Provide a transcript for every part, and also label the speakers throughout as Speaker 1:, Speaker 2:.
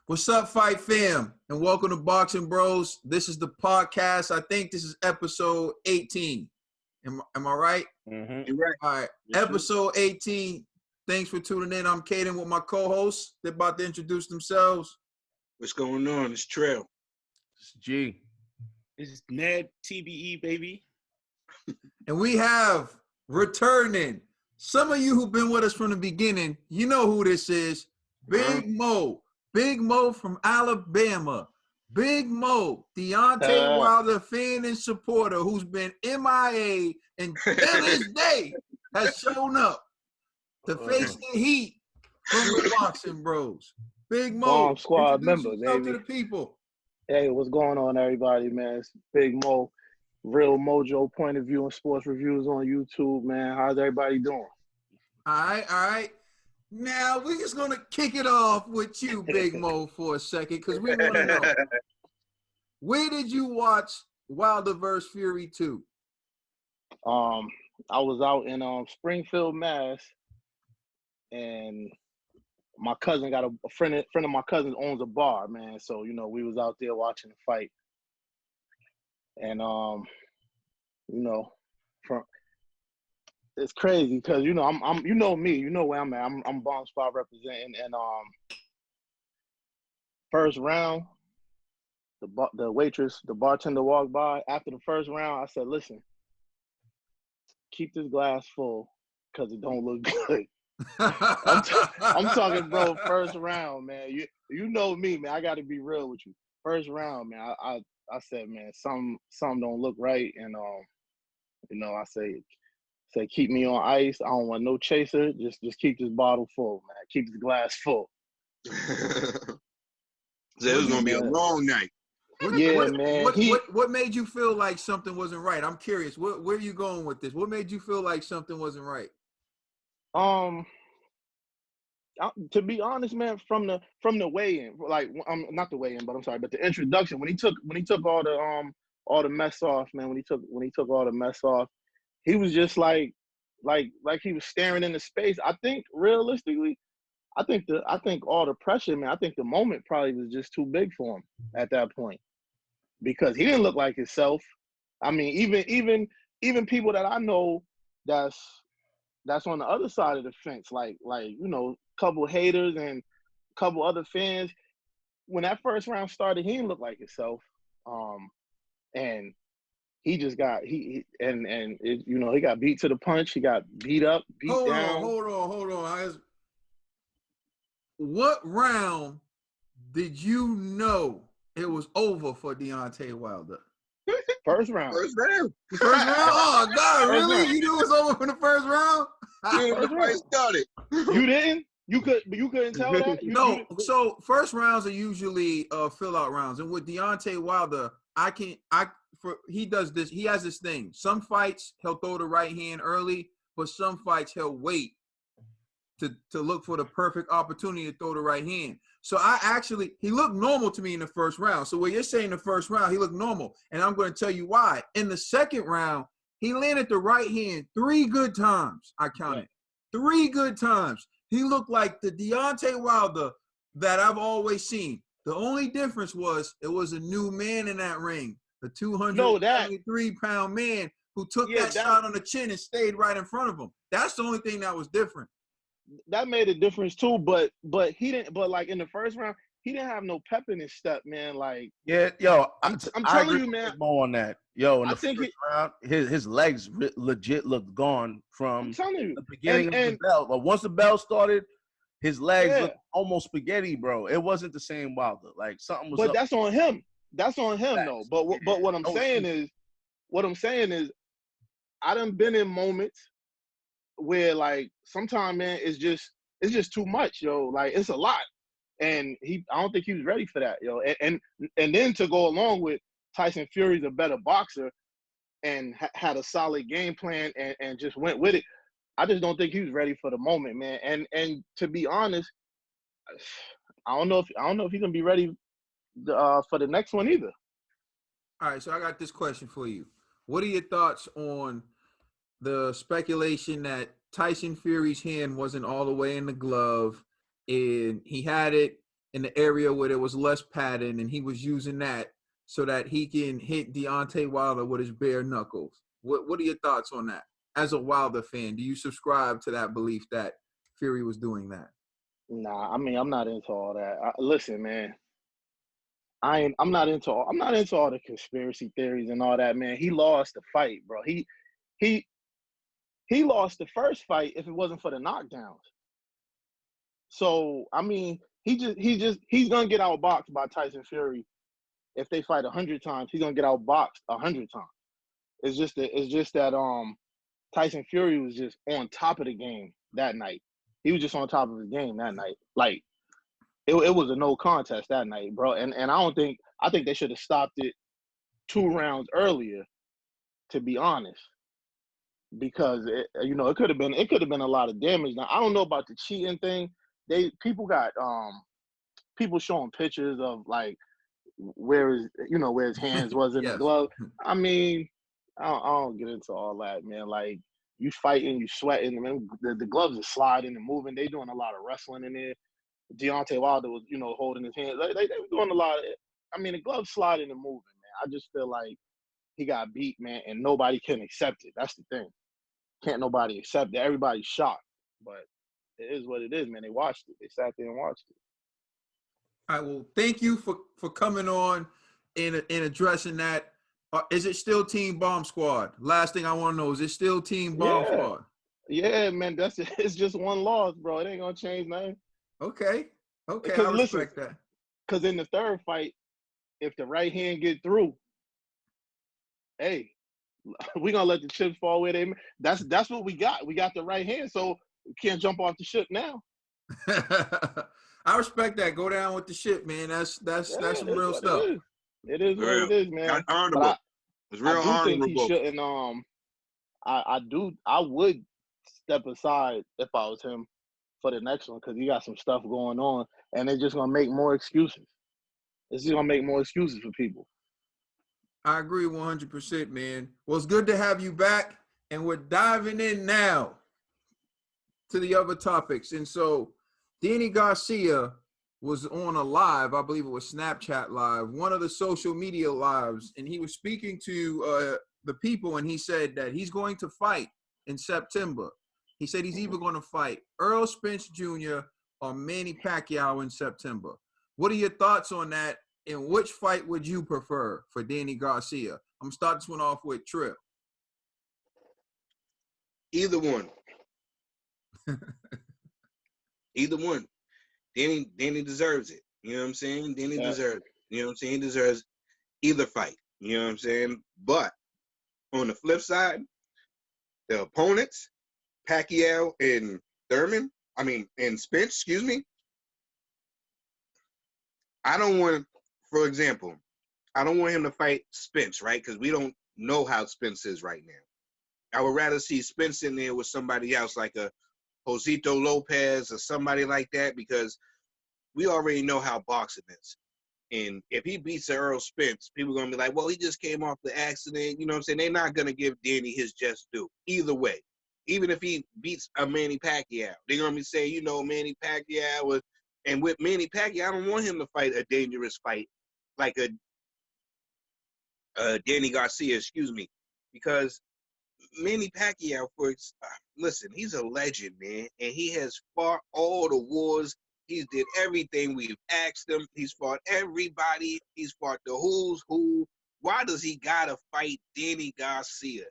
Speaker 1: What's up, Fight Fam? And welcome to Boxing Bros. This is the podcast. I think this is episode 18. Am I right?
Speaker 2: Mm-hmm.
Speaker 3: You're right.
Speaker 1: All right. Episode 18. Thanks for tuning in. I'm Caden with my co-hosts. They're about to introduce themselves.
Speaker 3: What's going on? It's Trail.
Speaker 2: It's G.
Speaker 4: It's Ned, TBE, baby.
Speaker 1: And we have returning. Some of you who've been with us from the beginning, you know who this is. Big Mo. Big Mo from Alabama. Big Mo, Deontay Wilder fan and supporter who's been MIA and till this day has shown up to face the heat from the Boxing Bros. Big Mo,
Speaker 5: Bomb Squad member,
Speaker 1: yourself
Speaker 5: baby.
Speaker 1: to the people.
Speaker 5: Hey, what's going on, everybody, man? It's Big Mo, Real Mojo point of view and sports reviews on YouTube, man. How's everybody doing?
Speaker 1: All right. Now, we're just going to kick it off with you, Big Mo, for a second, because we want to know, where did you watch Wilder vs. Fury 2?
Speaker 5: I was out in Springfield, Mass, and my cousin got a friend of my cousin owns a bar, man. So, you know, we was out there watching the fight. And, you know, it's crazy because, you know, I'm you know me, you know where I'm at. I'm Bomb Squad representing, and first round, the bartender walked by. After the first round, I said, "Listen, keep this glass full because it don't look good." I'm talking, bro. First round, man. You know me, man. I got to be real with you. First round, man. I said, man, some don't look right, and you know, I say keep me on ice. I don't want no chaser. Just keep this bottle full, man. Keep this glass full.
Speaker 3: So it was gonna be a long night.
Speaker 1: What made you feel like something wasn't right? I'm curious. Where are you going with this? What made you feel like something wasn't right?
Speaker 5: To be honest, man, from the weigh-in, like not the weigh-in, but I'm sorry, but the introduction when he took all the mess off, man. When he took all the mess off, he was just like he was staring into space. I think realistically, I think all the pressure, man. I think the moment probably was just too big for him at that point because he didn't look like himself. I mean, even people that I know that's on the other side of the fence, like you know, a couple haters and a couple other fans. When that first round started, he didn't look like himself, and he just got he got beat to the punch. He got beat up, down.
Speaker 1: Hold on. What round did you know it was over for Deontay Wilder?
Speaker 5: First round.
Speaker 3: First round.
Speaker 1: Oh God, really? You knew it was over from the first round?
Speaker 3: The fight started.
Speaker 5: You didn't? You couldn't tell that?
Speaker 1: So first rounds are usually fill out rounds, and with Deontay Wilder, he does this. He has this thing. Some fights he'll throw the right hand early, but some fights he'll wait to look for the perfect opportunity to throw the right hand. So he looked normal to me in the first round. So what you're saying, the first round he looked normal, and I'm going to tell you why. In the second round, he landed the right hand 3 good times. I counted 3 good times. He looked like the Deontay Wilder that I've always seen. The only difference was it was a new man in that ring, the 273-pound man who took that shot on the chin and stayed right in front of him. That's the only thing that was different.
Speaker 5: That made a difference too, but he didn't. But like in the first round, he didn't have no pep in his step, man. Like I'm telling you, man.
Speaker 2: More on that, yo. In the first round, his legs legit looked gone from the beginning of the bell. But once the bell started, his legs looked almost spaghetti, bro. It wasn't the same Wilder. Like something was.
Speaker 5: But
Speaker 2: up.
Speaker 5: that's on him. That's on him, though. But what I'm saying is, I done been in moments where like sometimes, man, it's just too much, yo. Like it's a lot, and I don't think he was ready for that, yo. And then to go along with Tyson Fury's a better boxer and had a solid game plan and just went with it. I just don't think he was ready for the moment, man. And to be honest, I don't know if he's gonna be ready for the next one either.
Speaker 1: All right, so I got this question for you. What are your thoughts on the speculation that Tyson Fury's hand wasn't all the way in the glove, and he had it in the area where there was less padding, and he was using that so that he can hit Deontay Wilder with his bare knuckles. What are your thoughts on that? As a Wilder fan, do you subscribe to that belief that Fury was doing that?
Speaker 5: Nah, I mean, I'm not into all that. Listen, man, I'm not into all the conspiracy theories and all that, man. He lost the fight, bro. He lost the first fight if it wasn't for the knockdowns. So I mean, he's gonna get outboxed by Tyson Fury. If they fight 100 times, he's gonna get outboxed 100 times. It's just that Tyson Fury was just on top of the game that night. He was just on top of his game that night. Like it was a no contest that night, bro. And I think they should have stopped it 2 rounds earlier, to be honest, because it could have been a lot of damage. Now I don't know about the cheating thing. People got people showing pictures of like where his hands was in the glove. I mean, I don't get into all that, man. Like, you fighting, you sweating, man. The gloves are sliding and moving. They doing a lot of wrestling in there. Deontay Wilder was, holding his hands. They were doing a lot of it. I mean, the gloves sliding and moving, man. I just feel like he got beat, man, and nobody can accept it. That's the thing. Can't nobody accept it. Everybody's shocked. But it is what it is, man. They watched it. They sat there and watched it.
Speaker 1: All right, well, thank you for coming on and addressing that. Is it still Team Bomb Squad? Last thing I want to know, is it still Team Bomb Squad?
Speaker 5: Yeah, man. It's just one loss, bro. It ain't gonna change nothing.
Speaker 1: Okay, I respect that.
Speaker 5: Because in the third fight, if the right hand get through, hey, we gonna let the chips fall where they. That's what we got. We got the right hand, so we can't jump off the ship now.
Speaker 1: I respect that. Go down with the ship, man. That's some real stuff.
Speaker 5: It is what it is, man.
Speaker 3: Honorable. It's real honorable.
Speaker 5: I do think he shouldn't. I would step aside if I was him for the next one, because he got some stuff going on, and they're just gonna make more excuses. It's just gonna make more excuses for people.
Speaker 1: I agree 100%, man. Well, it's good to have you back, and we're diving in now to the other topics. And so, Danny Garcia was on a live, I believe it was Snapchat Live, one of the social media lives, and he was speaking to the people, and he said that he's going to fight in September. He said he's either going to fight Earl Spence Jr. or Manny Pacquiao in September. What are your thoughts on that, and which fight would you prefer for Danny Garcia? I'm going to start this one off with Trill.
Speaker 3: Either one. Either one. Danny deserves it. You know what I'm saying? Danny deserves it. You know what I'm saying? He deserves either fight. You know what I'm saying? But on the flip side, the opponents, Pacquiao and Spence, excuse me. I don't want, for example, I don't want him to fight Spence, right? Because we don't know how Spence is right now. I would rather see Spence in there with somebody else, like a Josito Lopez or somebody like that, because we already know how boxing is. And if he beats Earl Spence, people are going to be like, well, he just came off the accident. You know what I'm saying? They're not going to give Danny his just due. Either way. Even if he beats a Manny Pacquiao, they're going to be saying, Manny Pacquiao was, and with Manny Pacquiao, I don't want him to fight a dangerous fight like a Danny Garcia, because Manny Pacquiao, listen, he's a legend, man, and he has fought all the wars. He's did everything we've asked him. He's fought everybody. He's fought the who's who. Why does he gotta fight Danny Garcia?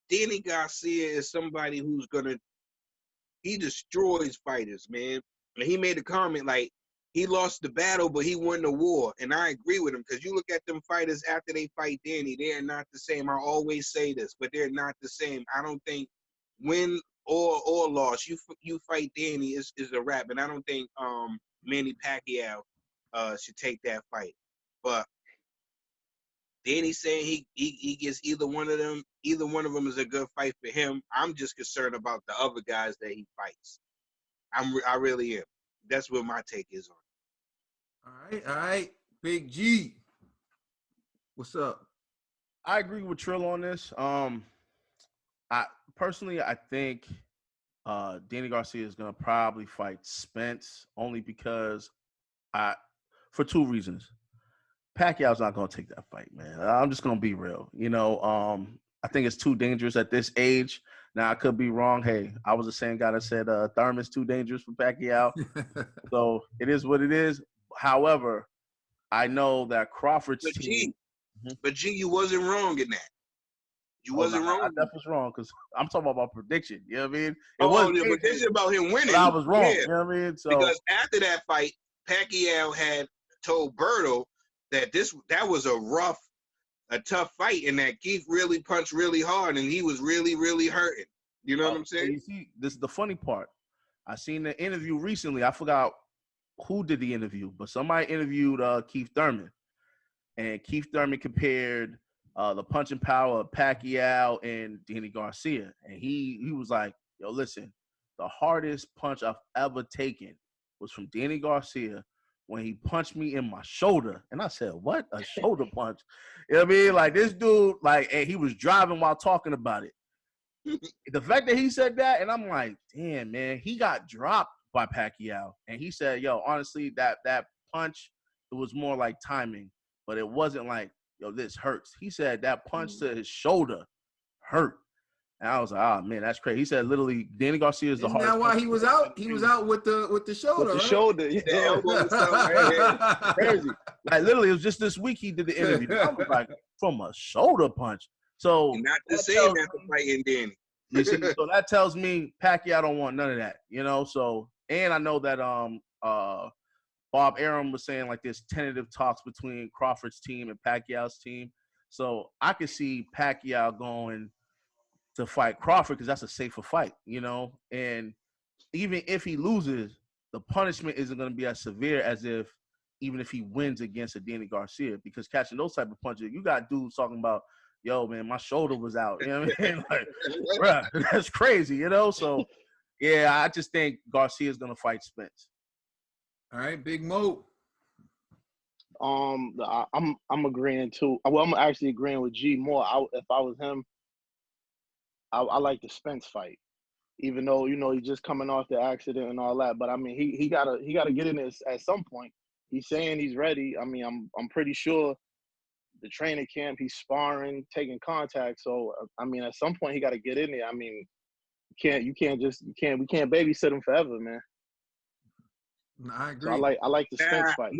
Speaker 3: Danny Garcia is somebody he destroys fighters, man. And he made a comment like, he lost the battle, but he won the war. And I agree with him, because you look at them fighters after they fight Danny, they are not the same. I always say this, but they're not the same. I don't think win or loss, you fight Danny is a wrap. And I don't think Manny Pacquiao should take that fight. But Danny's saying he gets either one of them. Either one of them is a good fight for him. I'm just concerned about the other guys that he fights. I really am. That's what my take is on.
Speaker 1: All right. Big G. What's up?
Speaker 2: I agree with Trill on this. I think Danny Garcia is gonna probably fight Spence, only because for two reasons. Pacquiao's not going to take that fight, man. I'm just going to be real. You know, I think it's too dangerous at this age. Now, I could be wrong. Hey, I was the same guy that said Thurman's too dangerous for Pacquiao. So it is what it is. However, I know that Crawford's team.
Speaker 3: But G, you wasn't wrong in that. You wasn't wrong.
Speaker 2: I definitely was wrong because I'm talking about prediction. You know what I mean?
Speaker 3: The prediction about him winning.
Speaker 2: But I was wrong. Yeah. You know what I mean? So,
Speaker 3: because after that fight, Pacquiao had told Berto that that was a tough fight, and that Keith really punched really hard, and he was really, really hurting. You know what I'm saying?
Speaker 2: You see, this is the funny part. I seen the interview recently. I forgot who did the interview, but somebody interviewed Keith Thurman, and Keith Thurman compared the punching power of Pacquiao and Danny Garcia, and he was like, "Yo, listen, the hardest punch I've ever taken was from Danny Garcia when he punched me in my shoulder." And I said, "What? A shoulder punch?" You know what I mean? Like, this dude, like, and he was driving while talking about it. The fact that he said that, and I'm like, damn, man, he got dropped by Pacquiao. And he said, yo, honestly, that punch, it was more like timing, but it wasn't like, yo, this hurts. He said that punch to his shoulder hurt. And I was like, oh, man, that's crazy. He said, literally, Danny Garcia is the hardest.
Speaker 1: Isn't that why he was out? He was out with the shoulder,
Speaker 5: with the
Speaker 1: right?
Speaker 5: shoulder.
Speaker 2: Yeah. Crazy. Like, literally, it was just this week he did the interview. I was like, from a shoulder punch. So
Speaker 3: you're not the same after fighting Danny.
Speaker 2: You see, so that tells me Pacquiao don't want none of that, you know. So, and I know that Bob Arum was saying like there's tentative talks between Crawford's team and Pacquiao's team. So I could see Pacquiao going to fight Crawford because that's a safer fight, you know. And even if he loses, the punishment isn't going to be as severe as if even if he wins against a Danny Garcia, because catching those type of punches, you got dudes talking about, yo, man, my shoulder was out. You know what I mean? Like, bruh, that's crazy, you know? So, yeah, I just think Garcia's going to fight Spence.
Speaker 1: All right, Big Mo.
Speaker 5: I'm agreeing too. Well, I'm actually agreeing with G more. If I was him, I like the Spence fight, even though, you know, he's just coming off the accident and all that. But I mean, he gotta get in this at some point. He's saying he's ready. I mean, I'm pretty sure the training camp, he's sparring, taking contact. So I mean, at some point he got to get in there. I mean, we can't babysit him forever, man.
Speaker 1: I agree.
Speaker 5: So I like the Spence fight.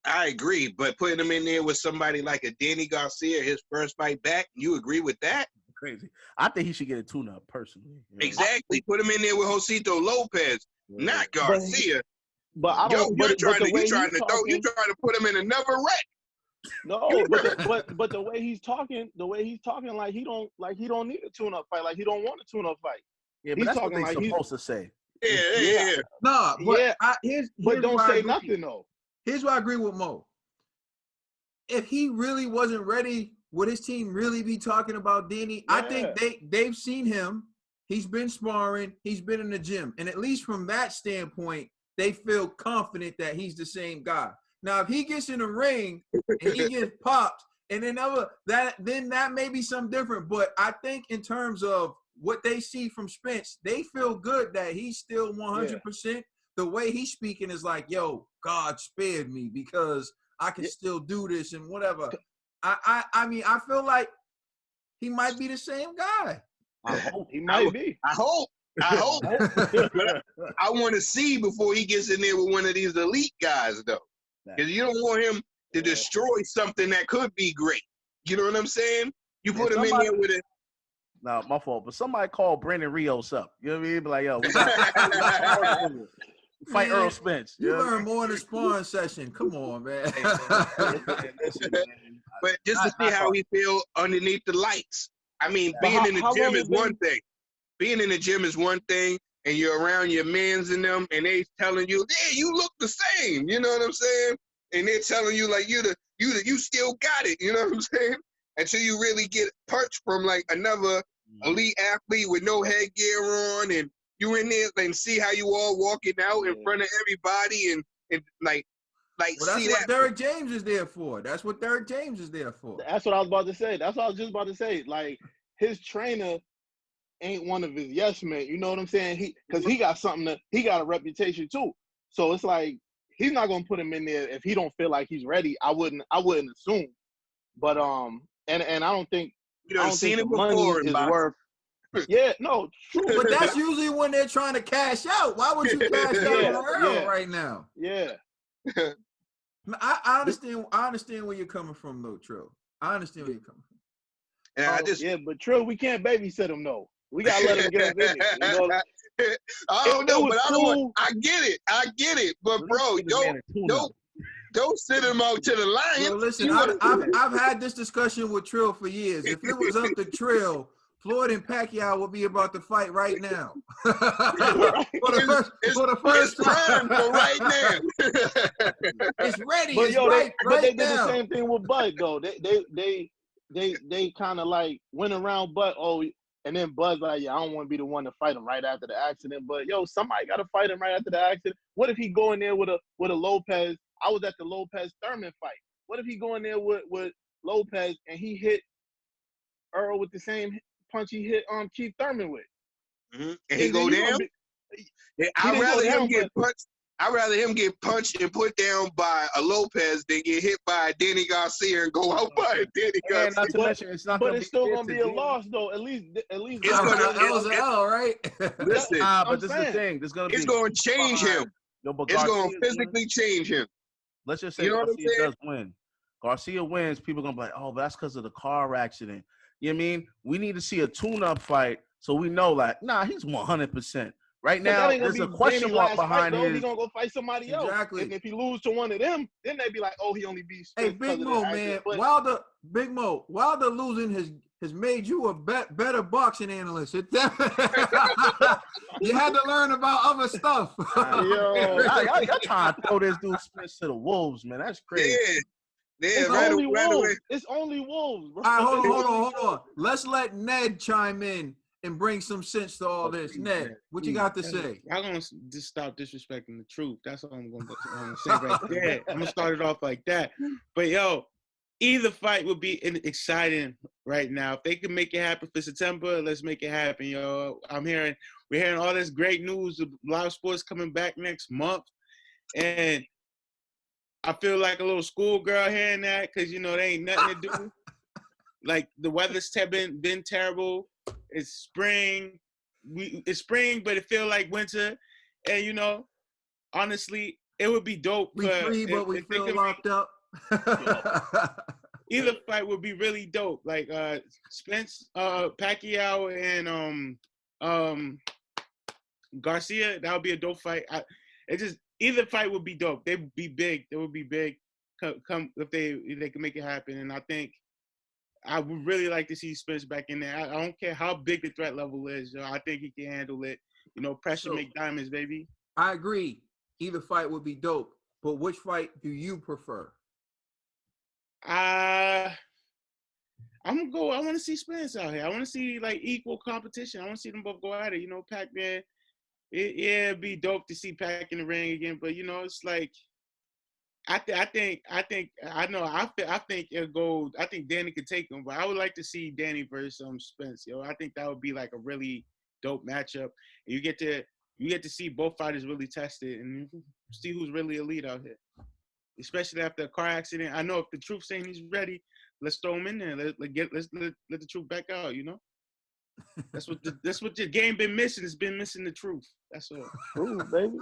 Speaker 3: I agree, but putting him in there with somebody like a Danny Garcia, his first fight back, you agree with that?
Speaker 2: Crazy. I think he should get a tune-up personally. You know?
Speaker 3: Exactly. Put him in there with Josito Lopez, not Garcia.
Speaker 5: But I don't.
Speaker 3: You're trying to put him in another wreck.
Speaker 5: No, but the way he's talking, like he don't need a tune-up fight, like he don't want a tune-up fight.
Speaker 2: Yeah, but he's that's talking what they're like supposed to say.
Speaker 3: Yeah.
Speaker 1: No, but
Speaker 5: yeah.
Speaker 1: Here's
Speaker 5: but don't say nothing though.
Speaker 1: Here's why I agree with Mo. If he really wasn't ready, would his team really be talking about Danny? Yeah. I think they've seen him. He's been sparring. He's been in the gym, and at least from that standpoint, they feel confident that he's the same guy. Now, if he gets in the ring and he gets popped, and then that may be something different. But I think in terms of what they see from Spence, they feel good that he's still 100%. Yeah. The way he's speaking is like, yo, God spared me because I can still do this and whatever. I mean, I feel like he might be the same guy.
Speaker 5: I hope he might be.
Speaker 3: I hope. But I want to see before he gets in there with one of these elite guys, though. Because you don't want him to destroy something that could be great. You know what I'm saying? You put him in there with it.
Speaker 2: No, my fault. But somebody called Brandon Rios up. You know what I mean? Be like, yo, fight Earl Spence.
Speaker 1: You learn more in the sparring session. Come on, man.
Speaker 3: But just to see how he feel underneath the lights. I mean, being in the gym is one thing. Being in the gym is one thing, and you're around your mans and them, and they telling you, yeah, you look the same. You know what I'm saying? And they're telling you like you still got it. You know what I'm saying? Until you really get punched from like another elite athlete with no headgear on, and you in there and see how you all walking out in front of everybody and like
Speaker 1: well, that's what Derek James is there for. That's what Derek James is there for.
Speaker 5: That's what I was about to say. That's what I was just about to say. Like, his trainer ain't one of his yes men. You know what I'm saying? Because he got something he got a reputation too. So it's like he's not gonna put him in there if he don't feel like he's ready. I wouldn't assume. But and I don't think
Speaker 3: you don't seen it
Speaker 5: money
Speaker 3: before
Speaker 5: is worth. Yeah, no, true.
Speaker 1: But that's usually when they're trying to cash out. Why would you cash out on Earl right now?
Speaker 5: Yeah.
Speaker 1: I understand where you're coming from, though, Trill. I understand where you're coming from.
Speaker 3: And
Speaker 5: but Trill, we can't babysit him though. We gotta let him get up in it. You know?
Speaker 3: I don't know, but I get it. But bro, don't send him out to the Lions.
Speaker 1: Well, listen, I've had this discussion with Trill for years. If it was up to Trill, Floyd and Pacquiao would be about to fight right now. for the first time.
Speaker 3: For right now.
Speaker 1: It's ready.
Speaker 5: But
Speaker 1: it's
Speaker 5: they did the same thing with Bud though. They kind of like went around Bud. And then Bud's like, yeah, I don't want to be the one to fight him right after the accident. But somebody got to fight him right after the accident. What if he go in there with a Lopez? I was at the Lopez Thurman fight. What if he go in there with Lopez and he hit Earl with the same punch he hit Keith Thurman with?
Speaker 3: Mm-hmm. And he go down? I'd rather him get punched and put down by a Lopez than get hit by a Danny Garcia and go out by a Danny Garcia.
Speaker 2: Not to mention, it's still
Speaker 5: gonna be a loss though. At least
Speaker 1: it's gonna L, right?
Speaker 3: Listen,
Speaker 2: but this is the thing.
Speaker 3: It's gonna change him. It's gonna physically change him.
Speaker 2: Let's just say Garcia does win. Garcia wins. People are gonna be like, oh, but that's because of the car accident. You know what I mean? We need to see a tune-up fight so we know, like, nah, he's 100%. Right now, there's a question mark behind his.
Speaker 5: He's going to go fight somebody else.
Speaker 1: Exactly.
Speaker 5: And if he lose to one of them, then they'd be like, oh, he only beat Spence.
Speaker 1: Hey, Big Mo, man. Wilder losing has made you a better boxing analyst. You had to learn about other stuff.
Speaker 2: Y'all trying to throw this dude Spence to the wolves, man. That's crazy.
Speaker 3: Yeah,
Speaker 5: It's only wolves, bro.
Speaker 1: All right, hold on. Let's let Ned chime in and bring some sense to all this. Ned, what you got to say?
Speaker 4: I'm going to just stop disrespecting the truth. That's all I'm going to say right there. I'm going to start it off like that. But, either fight would be exciting right now. If they can make it happen for September, let's make it happen, we're hearing all this great news of live sports coming back next month. And I feel like a little schoolgirl hearing that because, there ain't nothing to do. Like, the weather's been terrible. It's spring. It's spring, but it feels like winter. And, honestly, it would be dope.
Speaker 1: We free, but we feel locked up.
Speaker 4: Either fight would be really dope. Like, Spence, Pacquiao, and Garcia, that would be a dope fight. Either fight would be dope. They would be big. They would be big. Come if they can make it happen. And I think I would really like to see Spence back in there. I don't care how big the threat level is. I think he can handle it. Pressure make diamonds, baby.
Speaker 1: I agree. Either fight would be dope. But which fight do you prefer?
Speaker 4: I want to see Spence out here. I want to see like equal competition. I want to see them both go at it. Pac-Man. It'd be dope to see Pac in the ring again. But it's like I think it'll go. I think Danny could take him, but I would like to see Danny versus Spence. I think that would be like a really dope matchup. And you get to see both fighters really tested and see who's really elite out here. Especially after a car accident. I know if the truth saying he's ready, let's throw him in there. Let's let the truth back out. That's what your game been missing. It's been missing the truth. That's all.
Speaker 5: True, baby.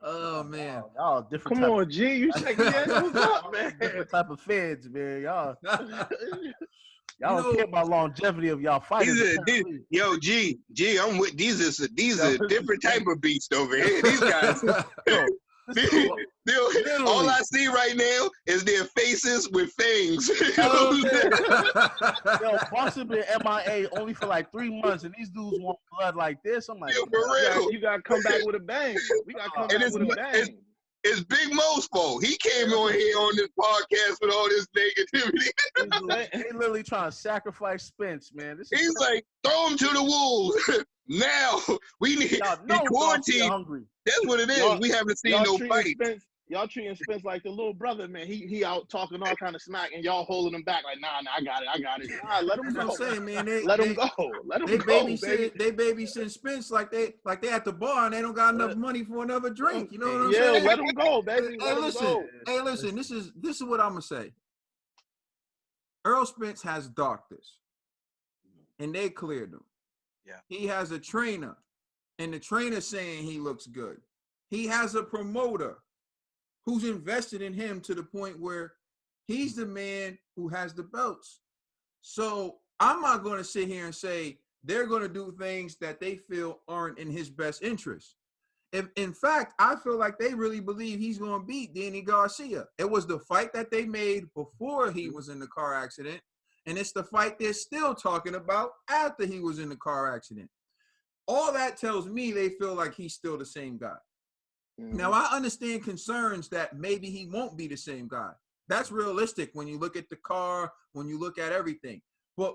Speaker 1: Oh man,
Speaker 2: y'all different.
Speaker 5: Come on, G, you shaking your ass. What's up, man?
Speaker 2: Different type of feds, man. Y'all don't care about longevity of y'all fighters.
Speaker 3: G, I'm with these are different type of beasts over here. These guys. All I see right now is their faces with fangs.
Speaker 2: Boston been MIA only for like 3 months, and these dudes want blood like this. I'm like,
Speaker 3: for real.
Speaker 5: You gotta come back with a bang. We gotta come back with a bang.
Speaker 3: It's Big Mo's fault. He came on here on this podcast with all this negativity.
Speaker 2: They literally trying to sacrifice Spence, man.
Speaker 3: He's like, throw him to the wolves. Now we need quarantine. That's what it is. We haven't seen no fight.
Speaker 5: y'all treating Spence like the little brother, man. He out talking all kind of smack, and y'all holding him back like, nah, I got it. Nah, let him go.
Speaker 1: I'm saying, man,
Speaker 5: let him go. Let him go, baby.
Speaker 1: They babysit Spence like they at the bar and they don't got enough money for another drink. You know what I'm
Speaker 5: yeah,
Speaker 1: saying?
Speaker 5: let him go, baby.
Speaker 1: Hey, listen. This is what I'm gonna say. Earl Spence has doctors, and they cleared him.
Speaker 3: Yeah.
Speaker 1: He has a trainer, and the trainer's saying he looks good. He has a promoter who's invested in him to the point where he's the man who has the belts. So I'm not going to sit here and say they're going to do things that they feel aren't in his best interest. If, in fact, I feel like they really believe he's going to beat Danny Garcia. It was the fight that they made before he was in the car accident, and it's the fight they're still talking about after he was in the car accident. All that tells me they feel like he's still the same guy. Now, I understand concerns that maybe he won't be the same guy. That's realistic when you look at the car, when you look at everything. But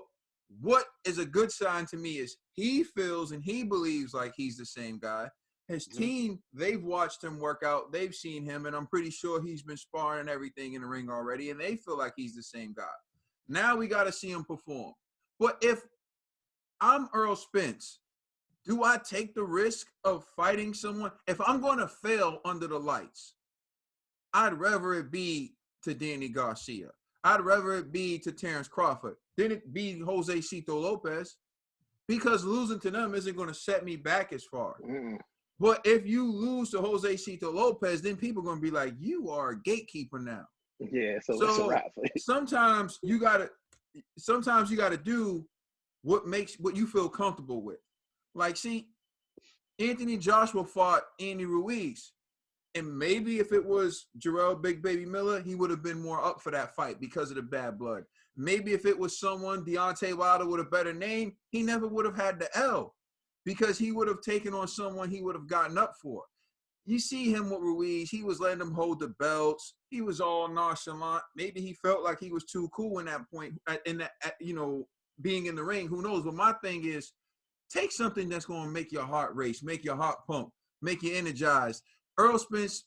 Speaker 1: what is a good sign to me is he feels and he believes like he's the same guy. His team, they've watched him work out. They've seen him, and I'm pretty sure he's been sparring and everything in the ring already, and they feel like he's the same guy. Now we got to see him perform. But if I'm Earl Spence, do I take the risk of fighting someone? If I'm going to fail under the lights, I'd rather it be to Danny Garcia. I'd rather it be to Terrence Crawford than it be Jose Cito Lopez, because losing to them isn't going to set me back as far. But if you lose to Jose Cito Lopez, then people are going to be like, you are a gatekeeper now.
Speaker 5: Yeah, so that's a wrap.
Speaker 1: sometimes you gotta do what you feel comfortable with. Like, see, Anthony Joshua fought Andy Ruiz, and maybe if it was Jarrell Big Baby Miller, he would have been more up for that fight because of the bad blood. Maybe if it was someone, Deontay Wilder, with a better name, he never would have had the L, because he would have taken on someone he would have gotten up for. You see him with Ruiz, he was letting him hold the belts. He was all nonchalant. Maybe he felt like he was too cool in that point, being in the ring. Who knows? But my thing is, take something that's going to make your heart race, make your heart pump, make you energized. Earl Spence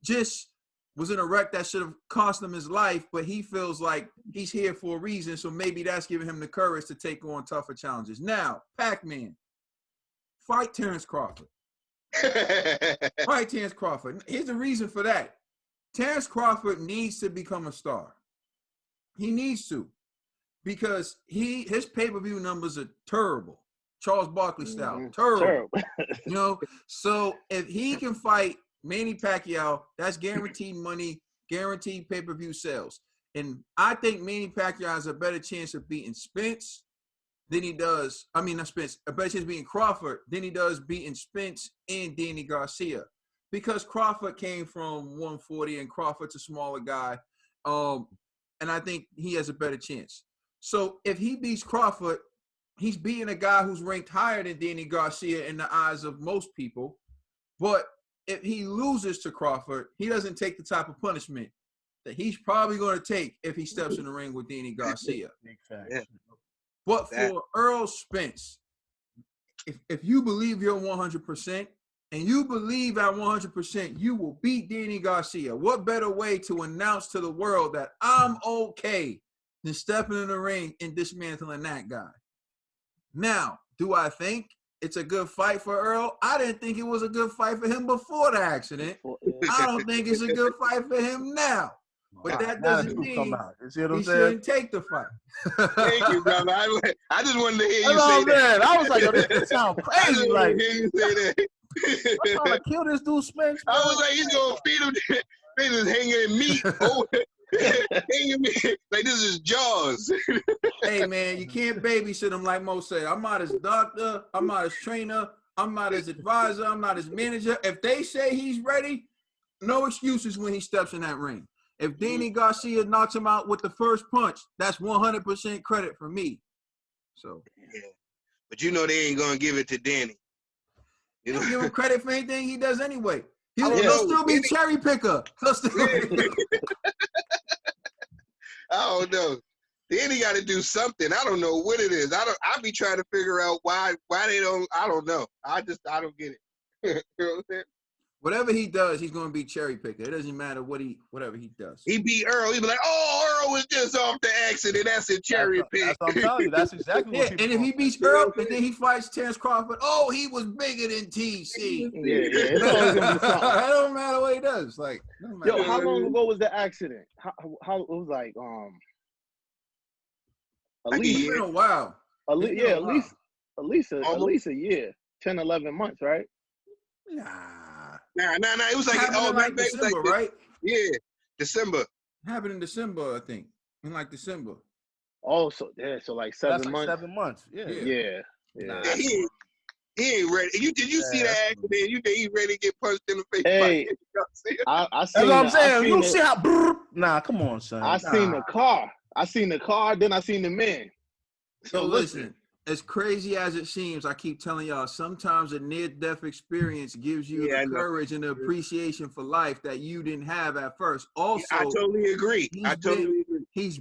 Speaker 1: just was in a wreck that should have cost him his life, but he feels like he's here for a reason, so maybe that's giving him the courage to take on tougher challenges. Now, Pac-Man. Fight Terrence Crawford. Fight Terrence Crawford. Here's the reason for that. Terrence Crawford needs to become a star. He needs to, because his pay-per-view numbers are terrible. Charles Barkley style. Terrible. So if he can fight Manny Pacquiao, that's guaranteed money, guaranteed pay-per-view sales. And I think Manny Pacquiao has a better chance of beating Spence than he does, a better chance of beating Crawford than he does beating Spence and Danny Garcia, because Crawford came from 140 and Crawford's a smaller guy. And I think he has a better chance. So if he beats Crawford, he's beating a guy who's ranked higher than Danny Garcia in the eyes of most people. But if he loses to Crawford, he doesn't take the type of punishment that he's probably going to take if he steps in the ring with Danny Garcia. But for Earl Spence, if you believe you're 100% and you believe at 100% you will beat Danny Garcia, what better way to announce to the world that I'm okay than stepping in the ring and dismantling that guy? Now, do I think it's a good fight for Earl? I didn't think it was a good fight for him before the accident. I don't think it's a good fight for him now. But that doesn't mean he shouldn't take the fight.
Speaker 3: Thank you, brother. I just wanted to hear you say that.
Speaker 2: I was like, yo, this sounds crazy. Like,
Speaker 3: hear you say that.
Speaker 2: I'm trying to kill this dude, Spence.
Speaker 3: I was like, he's gonna feed him. They just hanging meat. Hanging meat. Like, this is Jaws.
Speaker 1: Hey, man, you can't babysit him like Mo said. I'm not his doctor. I'm not his trainer. I'm not his advisor. I'm not his manager. If they say he's ready, no excuses when he steps in that ring. If Danny Garcia knocks him out with the first punch, that's 100% credit for me. So,
Speaker 3: yeah. But you know they ain't gonna give it to Danny.
Speaker 1: You don't give him credit for anything he does anyway. He'll still be cherry picker. I
Speaker 3: don't know. Danny got to do something. I don't know what it is. I be trying to figure out why they don't. I don't know. I don't get it. You know what I'm saying?
Speaker 1: whatever he does, he's going to be cherry picker. It doesn't matter whatever he does.
Speaker 3: He beat Earl. He be like, oh, Earl was just off the accident. That's a cherry pick.
Speaker 2: That's what I'm telling you. That's exactly what people.
Speaker 1: And if he beats Earl, and then he fights Terrence Crawford, oh, he was bigger than TC.
Speaker 5: Yeah. It's always gonna be something.
Speaker 1: It don't matter what he does. Like,
Speaker 5: yo, how long ago was the accident? How it was like
Speaker 1: at least it's been a while.
Speaker 5: At least a year, 10, 11 months, right?
Speaker 1: Nah.
Speaker 3: It was like
Speaker 1: December, right?
Speaker 3: Yeah, December.
Speaker 1: It happened in December, I think. In like December.
Speaker 5: Oh, so like 7 months.
Speaker 2: 7 months.
Speaker 5: Yeah.
Speaker 3: Nah, he ain't ready. Did you see that accident? You think he ready to get punched in the face?
Speaker 5: Hey, I
Speaker 2: that's what I'm saying. You see how? Nah, come on, son.
Speaker 5: Seen the car. I seen the car. Then I seen the man.
Speaker 1: So listen. As crazy as it seems, I keep telling y'all, sometimes a near-death experience gives you the courage and the appreciation for life that you didn't have at first. Also,
Speaker 3: I totally agree.
Speaker 1: He's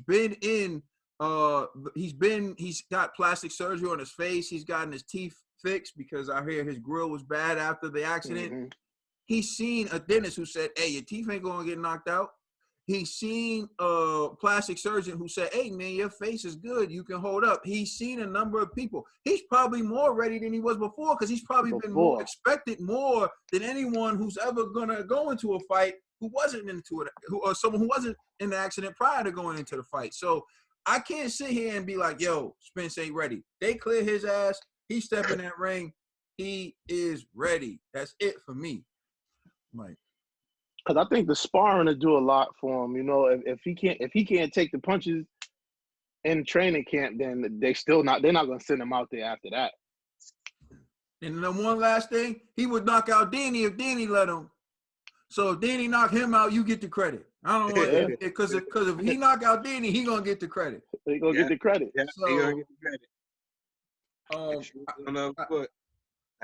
Speaker 1: got plastic surgery on his face. He's gotten his teeth fixed because I hear his grill was bad after the accident. Mm-hmm. He's seen a dentist who said, hey, your teeth ain't going to get knocked out. He's seen a plastic surgeon who said, hey, man, your face is good. You can hold up. He's seen a number of people. He's probably more ready than he was before because he's probably been more expected more than anyone who's ever going to go into a fight who wasn't into it, or someone who wasn't in the accident prior to going into the fight. So I can't sit here and be like, yo, Spence ain't ready. They clear his ass. He step in that ring. He is ready. That's it for me. Mike.
Speaker 5: Because I think the sparring will do a lot for him. You know, if he can't take the punches in training camp, then they're not going to send him out there after that.
Speaker 1: And then one last thing, he would knock out Danny if Danny let him. So if Danny knock him out, you get the credit. I don't know because if he knock out Danny, he gonna get the credit.
Speaker 5: He gonna get the credit.
Speaker 3: Yeah,
Speaker 1: so,
Speaker 3: he gonna get the credit.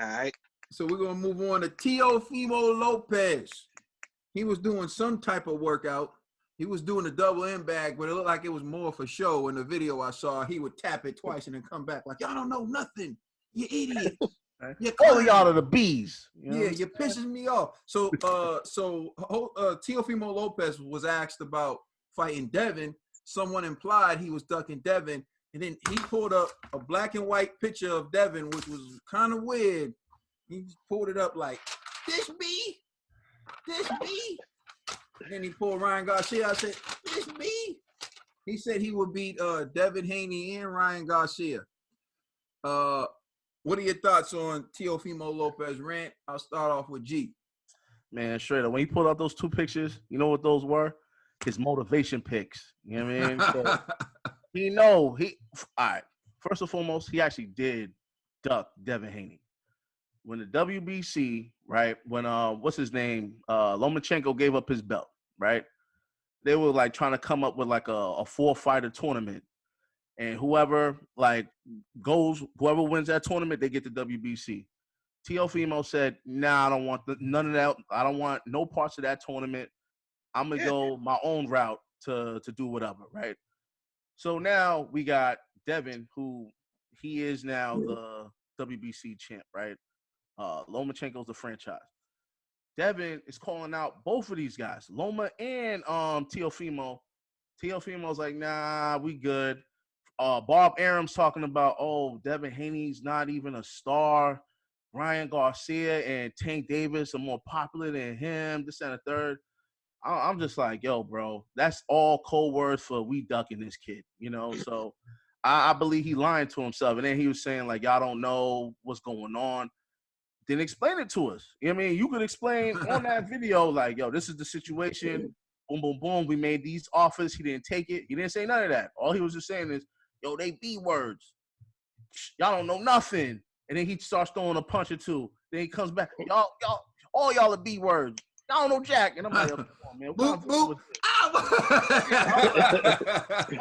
Speaker 3: All right.
Speaker 1: So we're gonna move on to Teófimo Lopez. He was doing some type of workout. He was doing a double end bag, but it looked like it was more for show. In the video I saw, he would tap it twice and then come back like, y'all don't know nothing. You idiot.
Speaker 2: All of y'all are the bees. You know
Speaker 1: you're pissing me off. So Teófimo Lopez was asked about fighting Devin. Someone implied he was ducking Devin, and then he pulled up a black and white picture of Devin, which was kind of weird. He pulled it up like, this me? And then he pulled Ryan Garcia. I said, this me? He said he would beat Devin Haney and Ryan Garcia. What are your thoughts on Teófimo Lopez rant? I'll start off with G.
Speaker 2: Man, straight up. When he pulled out those two pictures, you know what those were? His motivation pics. You know what I mean? So, all right. First and foremost, he actually did duck Devin Haney. When the WBC, right, when what's his name? Lomachenko gave up his belt, right? They were like trying to come up with like a 4-fighter tournament. And whoever wins that tournament, they get the WBC. Teófimo said, nah, I don't want none of that. I don't want no parts of that tournament. I'm going to go my own route to do whatever, right? So now we got Devin, who he is now the WBC champ, right? Lomachenko's the franchise. Devin is calling out both of these guys, Loma and Teófimo. Teófimo's like, nah, we good. Bob Arum's talking about, Devin Haney's not even a star. Ryan Garcia and Tank Davis are more popular than him, this and the third. I'm just like, yo, bro, that's all code words for we ducking this kid, you know? So I believe he lying to himself. And then he was saying, like, y'all don't know what's going on. Then explain it to us. You know what I mean? You could explain on that video, like, yo, this is the situation. Boom, boom, boom. We made these offers. He didn't take it. He didn't say none of that. All he was just saying is, yo, they B words. Y'all don't know nothing. And then he starts throwing a punch or two. Then he comes back. All y'all are B words. Y'all don't know Jack. And I'm like, come on, man.
Speaker 1: Boop, boop.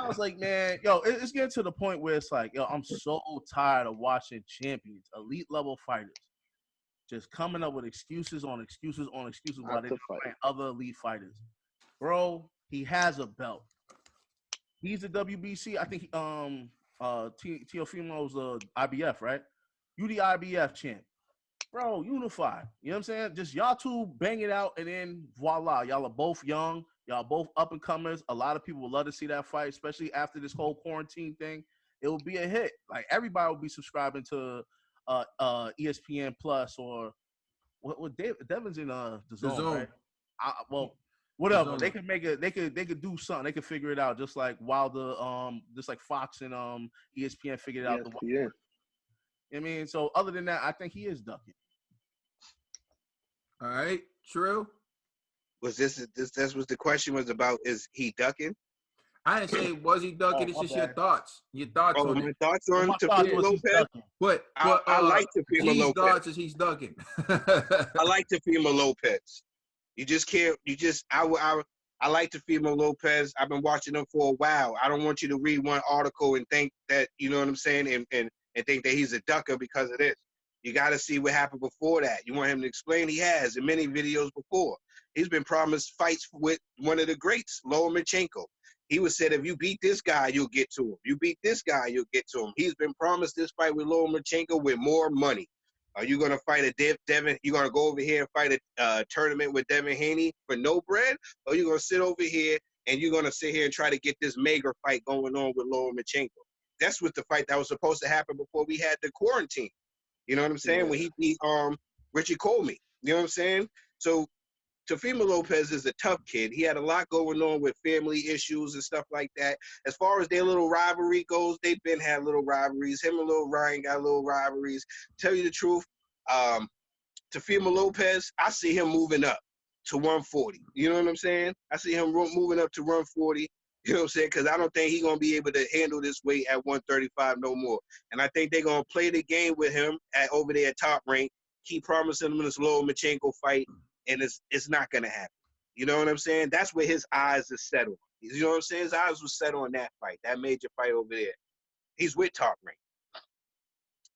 Speaker 2: I was like, man, yo, it's getting to the point where it's like, yo, I'm so tired of watching champions, elite level fighters, just coming up with excuses on excuses on excuses while they're fighting other elite fighters. Bro, he has a belt. He's a WBC. I think Teófimo's IBF, right? You the IBF champ. Bro, unify. You know what I'm saying? Just y'all two bang it out, and then voila. Y'all are both young. Y'all both up and comers. A lot of people would love to see that fight, especially after this whole quarantine thing. It will be a hit. Like everybody will be subscribing to ESPN Plus or what Devin's in the zone, right? Well, whatever. They could make it. They could do something. They could figure it out, just like just like Fox and ESPN figured out the.
Speaker 5: Yeah.
Speaker 2: I mean, so other than that, I think he is ducking.
Speaker 1: All right, true.
Speaker 3: Was this that's what the question was about? Is he ducking?
Speaker 1: I didn't say was he ducking. It's just your thoughts. Your thoughts on
Speaker 3: my
Speaker 1: it.
Speaker 3: thoughts on Teófimo Lopez.
Speaker 1: But
Speaker 3: I like Teófimo Lopez.
Speaker 1: Thoughts is he's ducking.
Speaker 3: I like Teófimo Lopez. You just can't. You just I like Teófimo Lopez. I've been watching him for a while. I don't want you to read one article and think that you know what I'm saying and think that he's a ducker because of this. You got to see what happened before that. You want him to explain. He has in many videos before. He's been promised fights with one of the greats, Lomachenko. He was said, if you beat this guy, you'll get to him. You beat this guy, you'll get to him. He's been promised this fight with Lomachenko with more money. Are you going to fight a Devin? You're going to go over here and fight a tournament with Devin Haney for no bread? Or you're going to sit over here and you're going to sit here and try to get this mega fight going on with Lomachenko? That's what the fight that was supposed to happen before we had the quarantine. You know what I'm saying? Yeah. When he beat Richie Coleman. You know what I'm saying? So Teófimo Lopez is a tough kid. He had a lot going on with family issues and stuff like that. As far as their little rivalry goes, they've been had little rivalries. Him and Lil Ryan got little rivalries. Tell you the truth, Teófimo Lopez, I see him moving up to 140. You know what I'm saying? I see him moving up to 140. You know what I'm saying? Because I don't think he's going to be able to handle this weight at 135 no more. And I think they're going to play the game with him over there at Top Rank, keep promising him this Lomachenko fight, and it's not going to happen. You know what I'm saying? That's where his eyes are set on. You know what I'm saying? His eyes were set on that fight, that major fight over there. He's with Top Rank.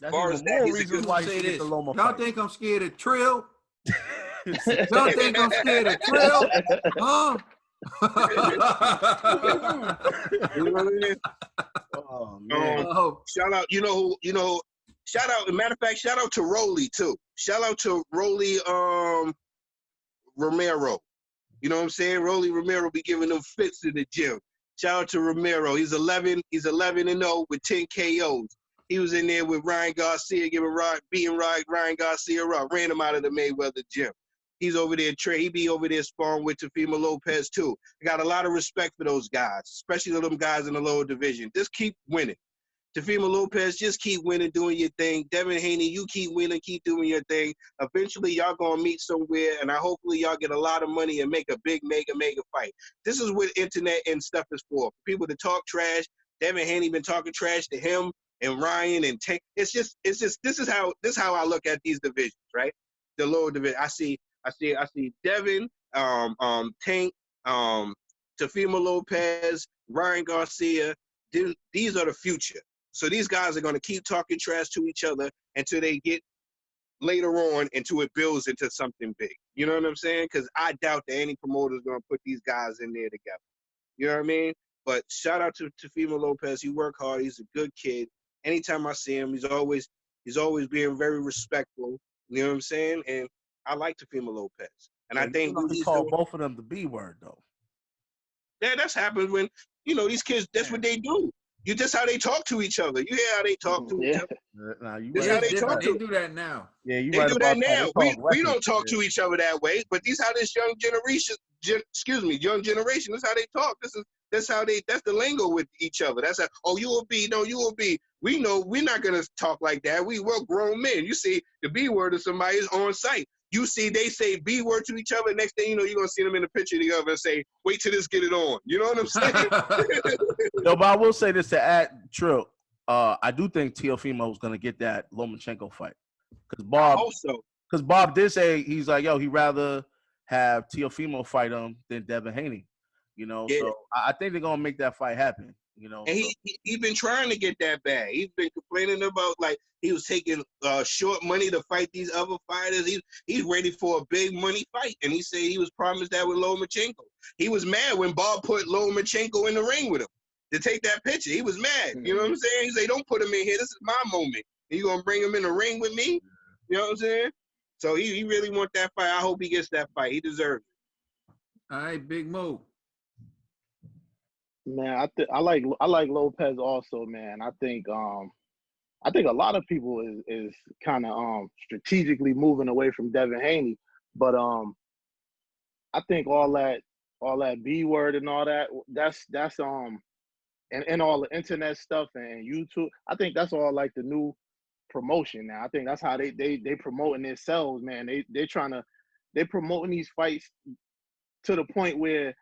Speaker 2: That's more reason why he gets the Loma
Speaker 1: Y'all think I'm scared of Trill? Y'all think I'm scared of Trill? Huh?
Speaker 3: You know what I mean?
Speaker 2: Oh man!
Speaker 3: Shout out, shout out. Matter of fact, shout out to Rolly too. Shout out to Rolly Romero. You know what I'm saying? Rolly Romero be giving them fits in the gym. Shout out to Romero. He's 11-0 with 10 KOs. He was in there with Ryan Garcia, beating Ryan Garcia up, ran him out of the Mayweather gym. He's over there, he be over there sparring with Teófimo Lopez too. I got a lot of respect for those guys, especially them guys in the lower division. Just keep winning. Teófimo Lopez, just keep winning, doing your thing. Devin Haney, you keep winning, keep doing your thing. Eventually, y'all gonna meet somewhere, and hopefully y'all get a lot of money and make a big, mega fight. This is what internet and stuff is for people to talk trash. Devin Haney been talking trash to him and Ryan and Tank. It's just this is how I look at these divisions, right? The lower division. I see Devin, Tank, Teófimo Lopez, Ryan Garcia. These are the future. So these guys are going to keep talking trash to each other until they get later on until it builds into something big. You know what I'm saying? Because I doubt that any promoter is going to put these guys in there together. You know what I mean? But shout out to Teófimo Lopez. He worked hard. He's a good kid. Anytime I see him, he's always being very respectful. You know what I'm saying? And I like Teófimo Lopez. And I think
Speaker 2: we call both of them the B word though.
Speaker 3: Yeah, that's happened when these kids. That's what they do. That's how they talk to each other. You hear how they talk to each other. That's how they talk.
Speaker 1: They do that now.
Speaker 2: Yeah,
Speaker 3: they do that now. We don't talk to each other that way. But these how this young generation. That's how they talk. That's the lingo with each other. That's how. Oh, you will be. No, you will be. We know we're not gonna talk like that. We're grown men. You see, the B word of somebody is on site. You see, they say B word to each other. Next thing you know, you're going to see them in the picture together and say, wait till this get it on. You know what I'm saying?
Speaker 2: No, but I will say this to add, Trill. I do think Teófimo is going to get that Lomachenko fight. Because Bob did say, he's like, yo, he'd rather have Teófimo fight him than Devin Haney. So I think they're going to make that fight happen.
Speaker 3: And he's been trying to get that bag. He's been complaining about he was taking short money to fight these other fighters. He's ready for a big money fight, and he said he was promised that with Lomachenko. He was mad when Bob put Lomachenko in the ring with him to take that picture. He was mad. You know what I'm saying? He said, "Don't put him in here. This is my moment. And you gonna bring him in the ring with me?" You know what I'm saying? So he really want that fight. I hope he gets that fight. He deserves it.
Speaker 1: All right, Big Mo.
Speaker 5: Man, I like Lopez also, man. I think a lot of people is kind of strategically moving away from Devin Haney, but I think all that B word and all that's and all the internet stuff and YouTube. I think that's all like the new promotion now. I think that's how they promoting themselves, man. They promoting these fights to the point where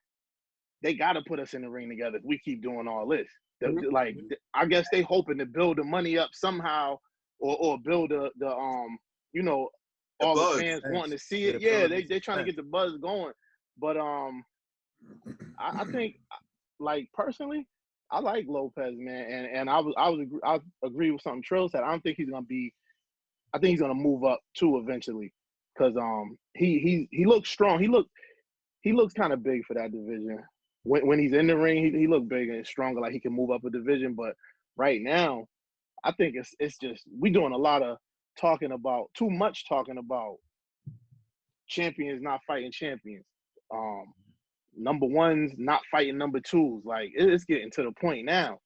Speaker 5: they got to put us in the ring together if we keep doing all this. Like, I guess they hoping to build the money up somehow, or build the you know, all the fans wanting to see it. Yeah, they trying to get the buzz going. But I think, like, personally, I like Lopez, man, and I agree with something Trill said. I don't think he's gonna be. I think he's gonna move up too eventually, because he looks strong. He looks kind of big for that division. When he's in the ring, he look big and stronger, like he can move up a division. But right now, I think it's just we doing a lot of too much talking about champions not fighting champions. Number ones not fighting number twos. Like, it's getting to the point now.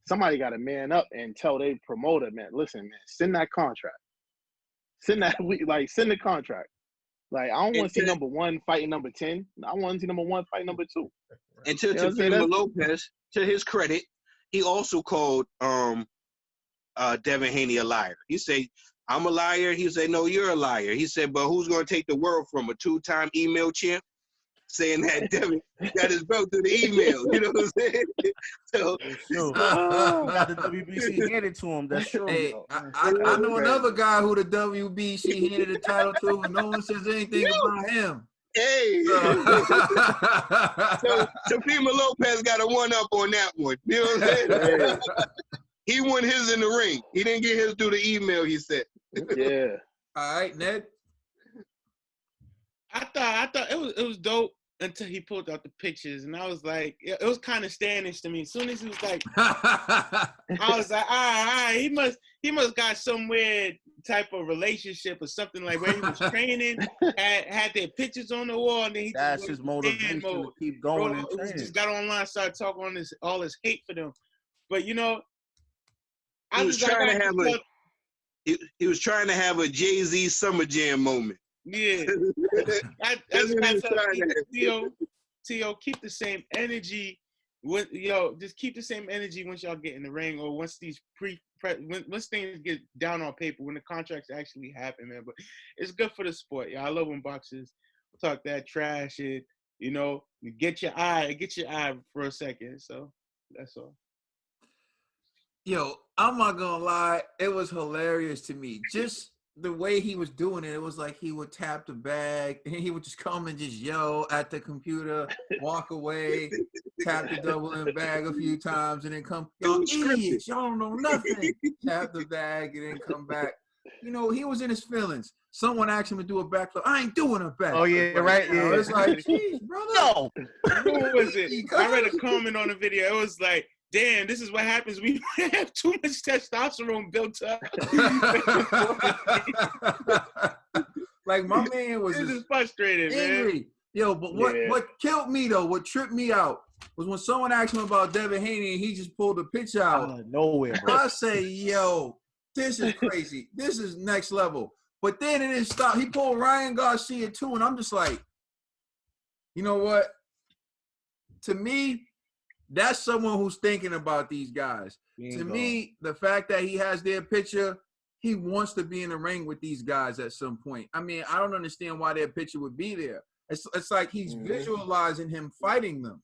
Speaker 5: Somebody got to man up and tell their promoter, man, listen, man, send that contract. Send the contract. Like, I don't want to see number one fighting number 10. I want to see number one fighting number 2.
Speaker 3: And to Teófimo Lopez, to his credit, he also called Devin Haney a liar. He said, I'm a liar. He said, no, you're a liar. He said, but who's going to take the world from a 2-time email champ? Saying that Devin got his belt through the email. You know what I'm saying? So,
Speaker 2: got the WBC handed to him. That's true.
Speaker 1: Hey, I know another guy who the WBC handed the title to, and no one says anything about him.
Speaker 3: Hey, so Teófimo Lopez got a one-up on that one. You know what I'm saying? He won his in the ring. He didn't get his through the email, he said.
Speaker 5: Yeah.
Speaker 1: All right, Ned.
Speaker 4: I thought it was dope until he pulled out the pictures, and I was like, it was kind of Spanish to me. As soon as he was like, I was like, all right, he must got some weird type of relationship or something, like where he was training, had their pictures on the wall, and then
Speaker 2: that's his motivation to keep going.
Speaker 4: Bro, and just got online, started talking on all this hate for them. But you know,
Speaker 3: he was trying to have a Jay-Z Summer Jam moment.
Speaker 4: Yeah, that's what I'm telling Tio, keep the same energy. Just keep the same energy once y'all get in the ring, or once these once things get down on paper, when the contracts actually happen, man. But it's good for the sport, I love when boxers talk that trash and get your eye for a second. So that's all.
Speaker 1: Yo, I'm not gonna lie, it was hilarious to me. Just the way he was doing it was like he would tap the bag and he would just come and just yell at the computer, walk away, tap the double in bag a few times, and then come, y'all idiots, y'all don't know nothing. Tap the bag and then come back. He was in his feelings. Someone asked him to do a backflip. I ain't doing a backflip.
Speaker 2: Oh, yeah, right. Yeah.
Speaker 1: It's like, geez, brother.
Speaker 2: No.
Speaker 4: What was it? I read a comment on the video. It was like, damn, this is what happens when you have too much testosterone built up.
Speaker 1: Like, my man was
Speaker 4: just frustrated,
Speaker 1: angry.
Speaker 4: Man.
Speaker 1: Yo, but what killed me, though, what tripped me out, was when someone asked him about Devin Haney and he just pulled the picture out.
Speaker 2: Nowhere, bro.
Speaker 1: I say, yo, this is crazy. This is next level. But then it didn't stop. He pulled Ryan Garcia, too, and I'm just like, you know what? To me, that's someone who's thinking about these guys. To me, the fact that he has their picture, he wants to be in the ring with these guys at some point. I mean, I don't understand why their picture would be there. It's like he's visualizing him fighting them.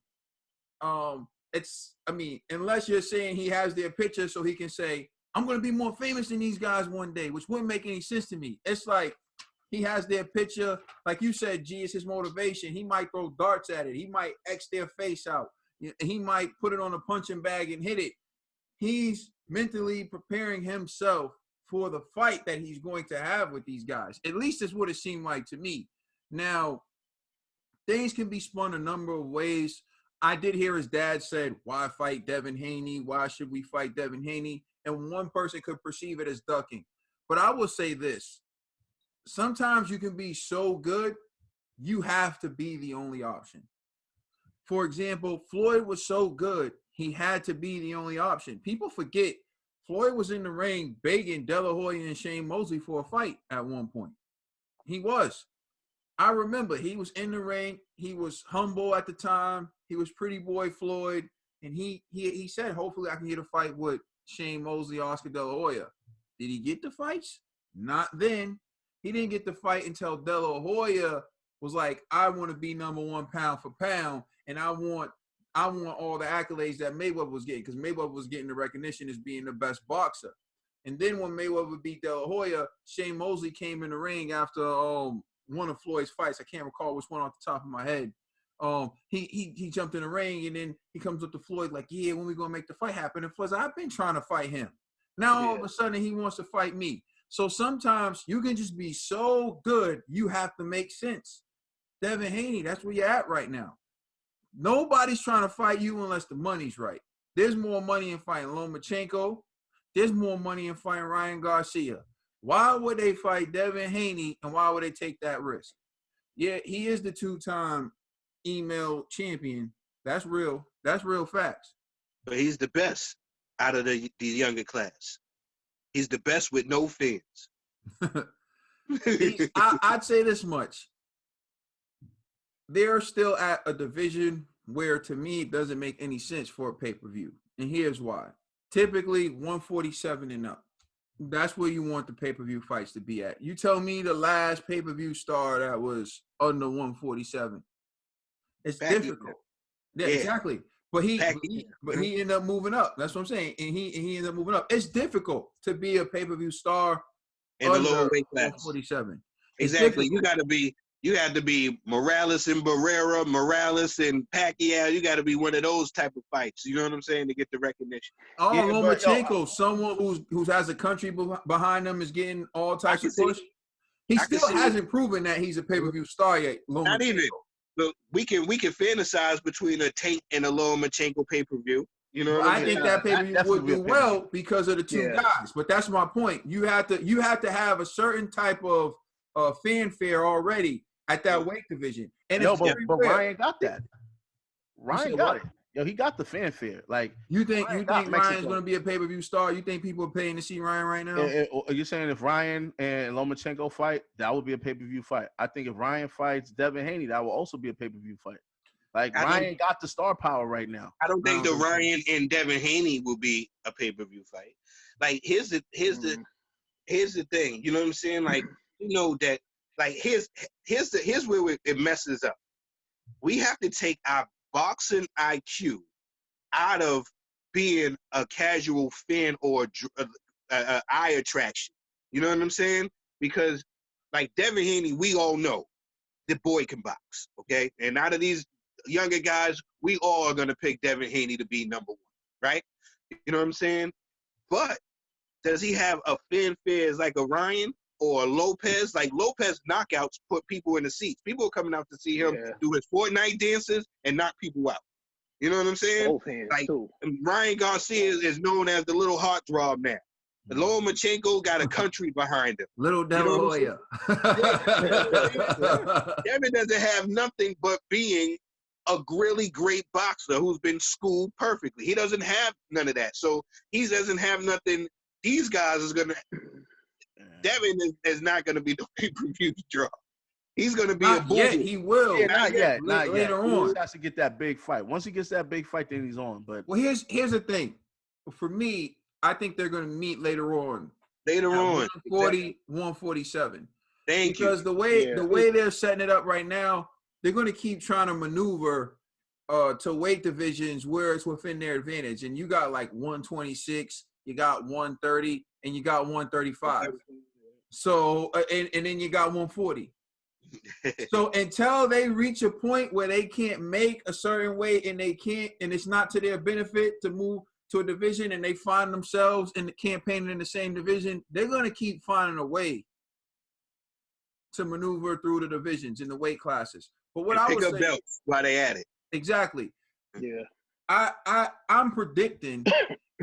Speaker 1: Unless you're saying he has their picture so he can say, I'm going to be more famous than these guys one day, which wouldn't make any sense to me. It's like he has their picture. Like you said, G, it's his motivation. He might throw darts at it. He might X their face out. He might put it on a punching bag and hit it. He's mentally preparing himself for the fight that he's going to have with these guys. At least that's what it seemed like to me. Now, things can be spun a number of ways. I did hear his dad said, why fight Devin Haney? Why should we fight Devin Haney? And one person could perceive it as ducking. But I will say this. sometimes you can be so good, you have to be the only option. For example, Floyd was so good, he had to be the only option. People forget Floyd was in the ring begging De La Hoya and Shane Mosley for a fight at one point. He was. I remember he was in the ring. He was humble at the time. He was pretty boy Floyd. And he said, hopefully I can get a fight with Shane Mosley, Oscar De La Hoya. Did he get the fights? Not then. He didn't get the fight until De La Hoya was like, I want to be number one pound for pound, and I want all the accolades that Mayweather was getting, because Mayweather was getting the recognition as being the best boxer. And then when Mayweather beat De La Hoya, Shane Mosley came in the ring after one of Floyd's fights. I can't recall which one off the top of my head. He jumped in the ring, and then he comes up to Floyd like, yeah, when we gonna make the fight happen? And Floyd's like, I've been trying to fight him. Now all of a sudden he wants to fight me. So sometimes you can just be so good, you have to make sense. Devin Haney, that's where you're at right now. Nobody's trying to fight you unless the money's right. There's more money in fighting Lomachenko. There's more money in fighting Ryan Garcia. Why would they fight Devin Haney, and why would they take that risk? Yeah, he is the two-time email champion. That's real. That's real facts.
Speaker 3: But he's the best out of the younger class. He's the best with no fans.
Speaker 1: I'd say this much. They're still at a division where, to me, it doesn't make any sense for a pay-per-view. And here's why. Typically, 147 and up. That's where you want the pay-per-view fights to be at. You tell me the last pay-per-view star that was under 147. It's difficult. Yeah, exactly. But he ended up moving up. That's what I'm saying. And he ended up moving up. It's difficult to be a pay-per-view star
Speaker 3: in the lower weight class.
Speaker 1: 147.
Speaker 3: Exactly. You had to be Morales and Barrera, Morales and Pacquiao. You got to be one of those type of fights. You know what I'm saying, to get the recognition.
Speaker 1: Oh, yeah, Lomachenko, someone who has a country behind them, is getting all types of push. He still hasn't proven that he's a pay-per-view star yet.
Speaker 3: Not even. But we can fantasize between a Tank and a Lomachenko pay-per-view. You know what I mean?
Speaker 1: I think that pay-per-view would do well because of the two guys. But that's my point. You have to have a certain type of fanfare already at that weight division. And
Speaker 2: but Ryan got that. Ryan got it. Yo, he got the fanfare. Like,
Speaker 1: you think Ryan's going to be a pay-per-view star? You think people are paying to see Ryan right now?
Speaker 2: Are you saying if Ryan and Lomachenko fight, that would be a pay-per-view fight? I think if Ryan fights Devin Haney, that will also be a pay-per-view fight. Like, Ryan got the star power right now.
Speaker 3: I don't think the Ryan and Devin Haney will be a pay-per-view fight. Like, here's the thing. You know what I'm saying? Like, you know that. Like, here's where it messes up. We have to take our boxing IQ out of being a casual fan or eye attraction. You know what I'm saying? Because, like, Devin Haney, we all know the boy can box, okay? And out of these younger guys, we all are going to pick Devin Haney to be number one, right? You know what I'm saying? But does he have a fanfare like a Ryan or Lopez? Like, Lopez knockouts put people in the seats. People are coming out to see him do his Fortnite dances and knock people out. You know what I'm saying? Like, Ryan Garcia is known as the little heartthrob now. Lomachenko got a country behind him.
Speaker 1: Little De La Hoya.
Speaker 3: Devin doesn't have nothing but being a really great boxer who's been schooled perfectly. He doesn't have none of that. So he doesn't have nothing. These guys is going to... Devin is not going to be the pay-per-view draw. He's going to be a bull.
Speaker 1: Yeah, he will.
Speaker 2: Yeah, not yet.
Speaker 1: Later on.
Speaker 2: He has to get that big fight. Once he gets that big fight, then he's on. But
Speaker 1: here's the thing. For me, I think they're going to meet later on. 140, 147. Because the way they're setting it up right now, they're going to keep trying to maneuver to weight divisions where it's within their advantage. And you got like 126, you got 130, and you got 135. So, and then you got 140. So until they reach a point where they can't make a certain weight and it's not to their benefit to move to a division, and they find themselves in the campaign in the same division, they're going to keep finding a way to maneuver through the divisions in the weight classes. But what I was saying,
Speaker 3: belts while they at it.
Speaker 1: Exactly.
Speaker 5: Yeah.
Speaker 1: I'm predicting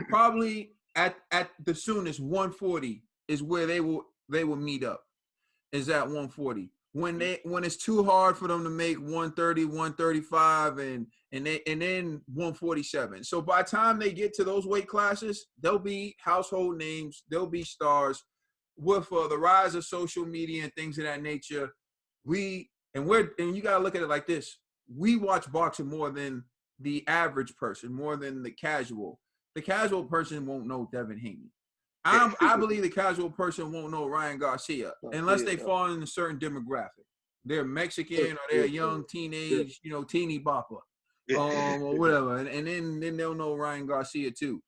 Speaker 1: probably at the soonest 140 is where they will meet up. is at 140. When it's too hard for them to make 130, 135, and then 147. So by the time they get to those weight classes, they'll be household names, they'll be stars. With the rise of social media and things of that nature, you gotta look at it like this. We watch boxing more than the average person, more than the casual. The casual person won't know Devin Haney. I believe the casual person won't know Ryan Garcia unless they fall in a certain demographic. They're Mexican or they're young teenage, teeny bopper, or whatever, and then they'll know Ryan Garcia too.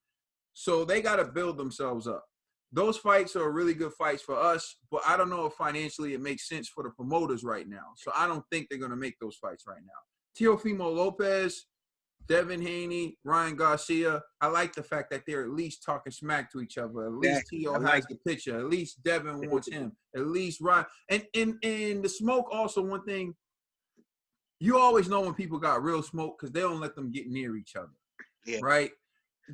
Speaker 1: So they got to build themselves up. Those fights are really good fights for us, but I don't know if financially it makes sense for the promoters right now. So I don't think they're going to make those fights right now. Teófimo Lopez, Devin Haney, Ryan Garcia, I like the fact that they're at least talking smack to each other. At least Teo has the picture. At least Devin wants him. At least Ryan. And the smoke also, one thing, you always know when people got real smoke because they don't let them get near each other. Yeah. Right?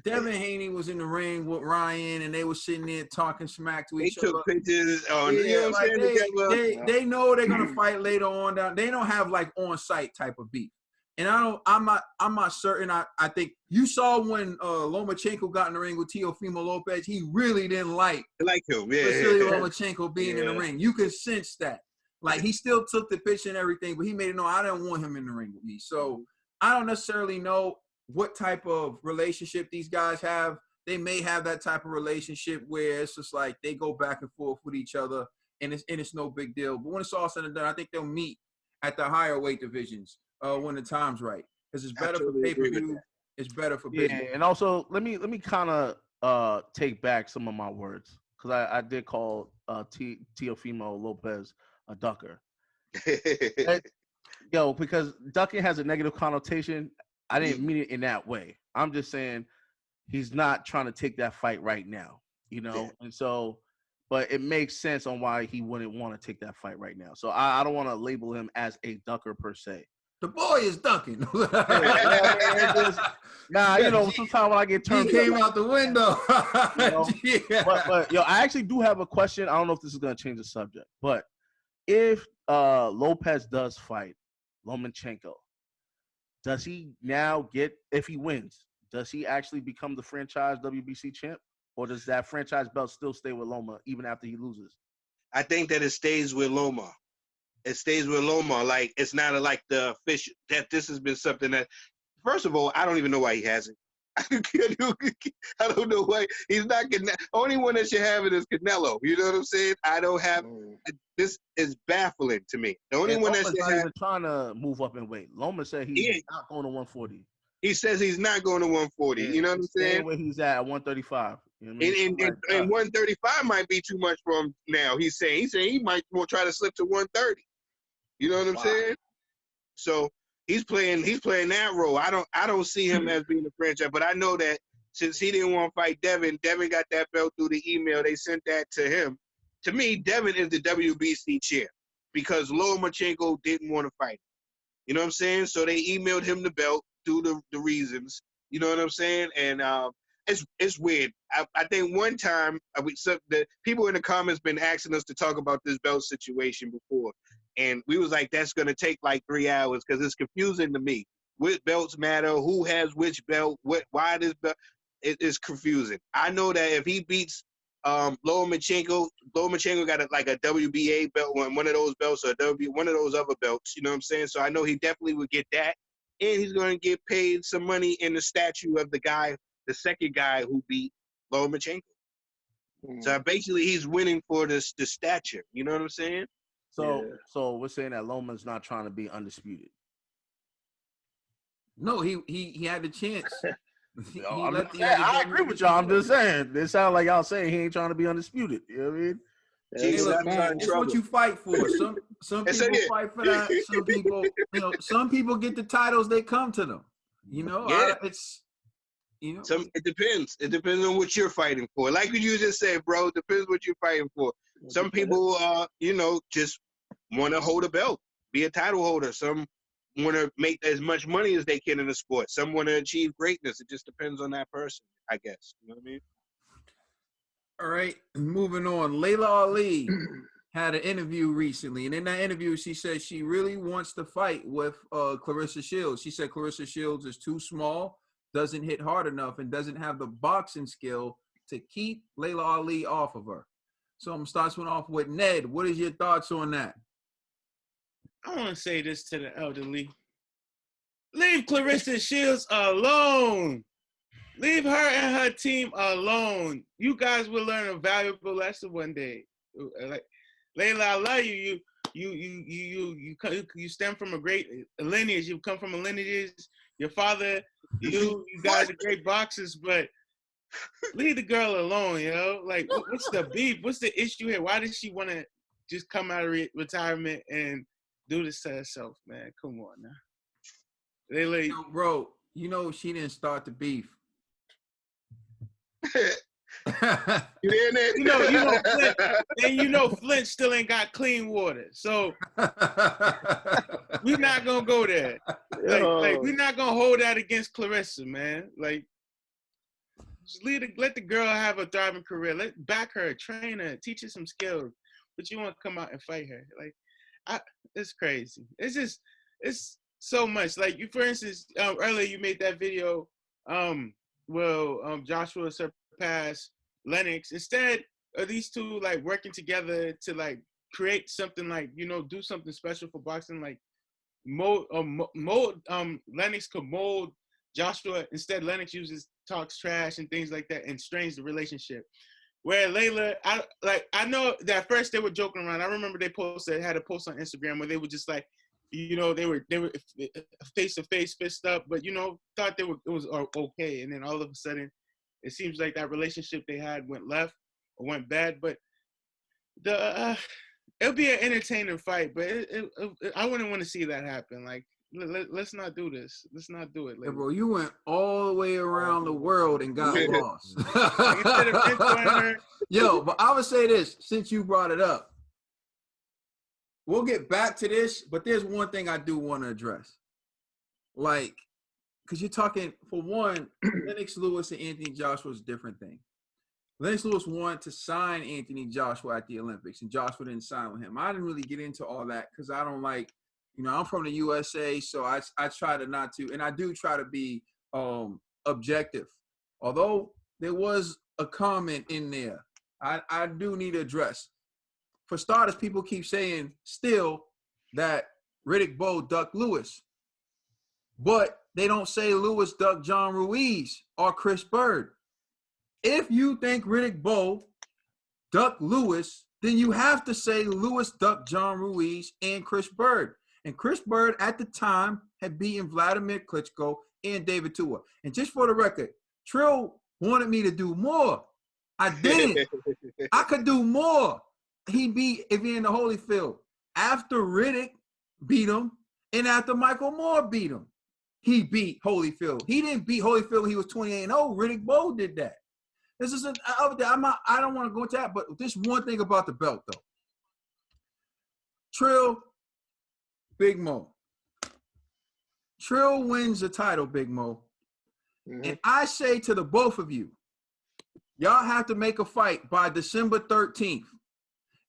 Speaker 1: Devin Haney was in the ring with Ryan, and they were sitting there talking smack to each other. They took pictures on. They know they're gonna fight later on. They don't have like on-site type of beef. And I'm not certain. I think you saw when Lomachenko got in the ring with Teófimo Lopez, he really didn't like him. Vasily Lomachenko being in the ring. You could sense that. Like he still took the pitch and everything, but he made it known I don't want him in the ring with me. So I don't necessarily know what type of relationship these guys have. They may have that type of relationship where it's just like they go back and forth with each other, and it's no big deal. But when it's all said and done, I think they'll meet at the higher weight divisions when the time's right, because it's better for pay-per-view. It's better for business.
Speaker 2: Yeah, and also let me kind of take back some of my words, because I did call Teófimo Lopez a ducker. Because ducking has a negative connotation. I didn't mean it in that way. I'm just saying he's not trying to take that fight right now, And so, but it makes sense on why he wouldn't want to take that fight right now. So I don't want to label him as a ducker per se.
Speaker 1: The boy is ducking.
Speaker 2: Sometimes when I get turned,
Speaker 1: he came out the window.
Speaker 2: But I actually do have a question. I don't know if this is going to change the subject, but if Lopez does fight Lomachenko, does he now if he wins, does he actually become the franchise WBC champ? Or does that franchise belt still stay with Loma even after he loses?
Speaker 3: I think that it stays with Loma. It stays with Loma. Like, it's not like the official, that this has been something that, first of all, I don't even know why he hasn't. I don't know why he's not getting that. Only one that should have it is Canelo. You know what I'm saying? I don't have. This is baffling to me. The only one that should have.
Speaker 2: Even trying to move up in weight. Loma said he's not going to 140.
Speaker 3: He says he's not going to 140. You know what I'm saying?
Speaker 2: Where he's at 135. You know what
Speaker 3: I mean? And 135 might be too much for him now. He's saying he might try to slip to 130. You know what I'm saying? So he's playing that role. I don't see him as being a franchise, but I know that since he didn't want to fight Devin got that belt through the email. They sent that to him. To me, Devin is the WBC champ because Lomachenko didn't want to fight him. You know what I'm saying? So they emailed him the belt through the reasons. You know what I'm saying? And it's weird. I think one time the people in the comments been asking us to talk about this belt situation before. And we was like, that's going to take like 3 hours because it's confusing to me. Which belts matter? Who has which belt? Why this belt? It's confusing. I know that if he beats Lomachenko got a WBA belt, one of those belts, or one of those other belts. You know what I'm saying? So I know he definitely would get that. And he's going to get paid some money in the statue of the second guy who beat Lomachenko. So basically he's winning for the stature. You know what I'm saying?
Speaker 2: So we're saying that Loma's not trying to be undisputed.
Speaker 1: No, he had the chance.
Speaker 2: I agree with y'all. I'm just saying. It sounds like y'all saying he ain't trying to be undisputed. You know what I mean?
Speaker 1: It's what you fight for. Some people fight for that. Some people get the titles, they come to them.
Speaker 3: It depends. It depends on what you're fighting for. Like you just said, bro, it depends what you're fighting for. Some people just want to hold a belt, be a title holder. Some want to make as much money as they can in the sport. Some want to achieve greatness. It just depends on that person, I guess. You know what I mean?
Speaker 1: All right, moving on. Layla Ali had an interview recently, and in that interview, she said she really wants to fight with Clarissa Shields. She said Clarissa Shields is too small, doesn't hit hard enough, and doesn't have the boxing skill to keep Layla Ali off of her. So I'm starting off with Ned. What is your thoughts on that?
Speaker 4: I want to say this to the elderly. Leave Clarissa Shields alone. Leave her and her team alone. You guys will learn a valuable lesson one day. Like Layla, I love you. You stem from a great lineage. You come from a lineage. Your father, you guys are great boxers, but leave the girl alone, Like, what's the beef? What's the issue here? Why does she want to just come out of retirement and do this to herself, man? Come on now.
Speaker 1: Bro, she didn't start the beef.
Speaker 3: You hear that?
Speaker 4: Flint still ain't got clean water, so we're not gonna go there. Like we're not gonna hold that against Clarissa, man. Like, just let the girl have a thriving career. Back her, train her, teach her some skills. But you want to come out and fight her? Like, it's crazy. It's so much. Like, you, for instance, earlier you made that video. Joshua surpassed Lennox. Instead of these two like working together to like create something like, do something special for boxing, like Lennox could mold Joshua. Instead, Lennox talks trash and things like that and strains the relationship. Where Layla, I know that at first they were joking around. I remember they had a post on Instagram where they were just like, they were face to face, fist up, but thought it was okay. And then all of a sudden, it seems like that relationship they had went left or went bad. But it'll be an entertaining fight, but I wouldn't want to see that happen. Like, let's not do this. Let's not do it.
Speaker 1: Hey, bro, you went all the way around the world and got lost. Yo, but I would say this, since you brought it up. We'll get back to this, but there's one thing I do want to address. Like, because you're talking, for one, Lennox Lewis and Anthony Joshua is a different thing. Lennox Lewis wanted to sign Anthony Joshua at the Olympics, and Joshua didn't sign with him. I didn't really get into all that because I don't like, I'm from the USA, so I try to not to, and I do try to be objective. Although there was a comment in there, I do need to address. For starters, people keep saying still that Riddick Bowe ducked Lewis. But they don't say Lewis ducked John Ruiz or Chris Bird. If you think Riddick Bowe ducked Lewis, then you have to say Lewis ducked John Ruiz and Chris Bird. And Chris Bird at the time had beaten Vladimir Klitschko and David Tua. And just for the record, Trill wanted me to do more. I didn't. I could do more. He beat Evander Holyfield after Riddick beat him and after Michael Moore beat him. He beat Holyfield. He didn't beat Holyfield when he was 28-0. Riddick Bowe did that. This is I don't want to go into that, but this one thing about the belt, though. Trill, Big Mo. Trill wins the title, Big Mo. Mm-hmm. And I say to the both of you, y'all have to make a fight by December 13th.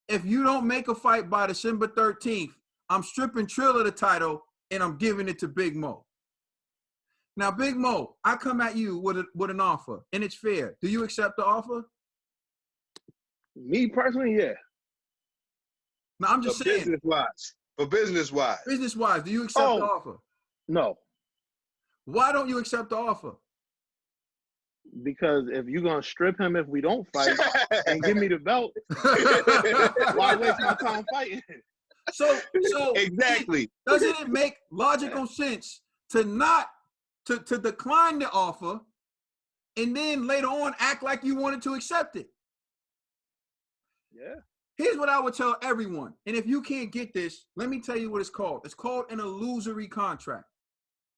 Speaker 1: If you don't make a fight by December 13th, I'm stripping Trill of the title and I'm giving it to Big Mo. Now, Big Mo, I come at you with an offer, and it's fair. Do you accept the offer?
Speaker 5: Me personally, yeah.
Speaker 1: No, I'm just saying.
Speaker 3: Business-wise.
Speaker 1: Business-wise, do you accept the offer?
Speaker 5: No.
Speaker 1: Why don't you accept the offer?
Speaker 5: Because if you're going to strip him if we don't fight and give me the belt, why waste my time fighting?
Speaker 1: So
Speaker 3: exactly.
Speaker 1: Doesn't it make logical sense to not to decline the offer and then later on act like you wanted to accept it?
Speaker 5: Yeah.
Speaker 1: Here's what I would tell everyone. And if you can't get this, let me tell you what it's called. It's called an illusory contract.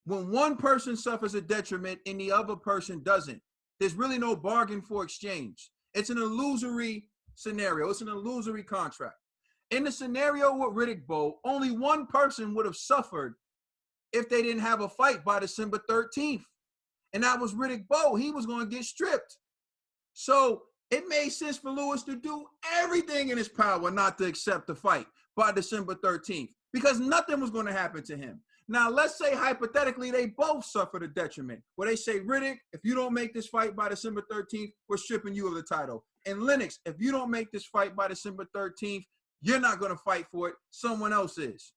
Speaker 1: When one person suffers a detriment and the other person doesn't, there's really no bargain for exchange. It's an illusory scenario. It's an illusory contract. In the scenario with Riddick Bowe, only one person would have suffered if they didn't have a fight by December 13th. And that was Riddick Bowe. He was going to get stripped. So it made sense for Lewis to do everything in his power not to accept the fight by December 13th because nothing was going to happen to him. Now, let's say hypothetically they both suffered a detriment where they say, Riddick, if you don't make this fight by December 13th, we're stripping you of the title. And Lennox, if you don't make this fight by December 13th, you're not going to fight for it. Someone else is.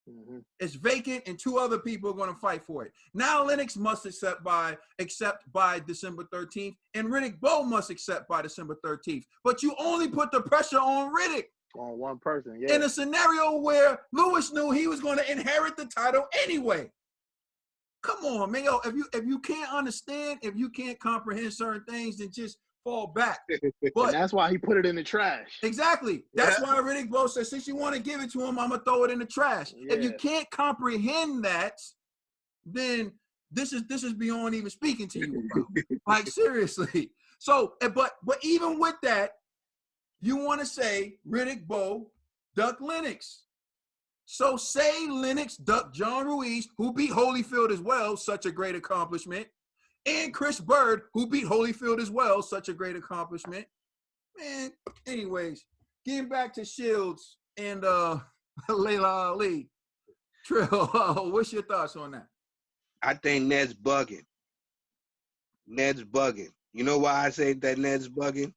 Speaker 1: Mm-hmm. It's vacant and 2 other people are going to fight for it. Now Lennox must accept by December 13th, and Riddick Bowe must accept by December 13th. But you only put the pressure on Riddick.
Speaker 5: On one person, yeah.
Speaker 1: In a scenario where Lewis knew he was going to inherit the title anyway. Come on, man. Yo, if you can't understand, if you can't comprehend certain things, then just fall back.
Speaker 5: But and that's why he put it in the trash.
Speaker 1: Exactly. That's why Riddick Bowe said, since you want to give it to him, I'm going to throw it in the trash. Yeah. If you can't comprehend that, then this is beyond even speaking to you about. Like, seriously. So, but even with that, you want to say Riddick Bowe duck Lennox. So say Lennox duck John Ruiz, who beat Holyfield as well, such a great accomplishment. And Chris Bird, who beat Holyfield as well, such a great accomplishment. Man, anyways, getting back to Shields and Layla Ali. Trill, what's your thoughts on that?
Speaker 3: I think Ned's bugging. Ned's bugging. You know why I say that Ned's bugging?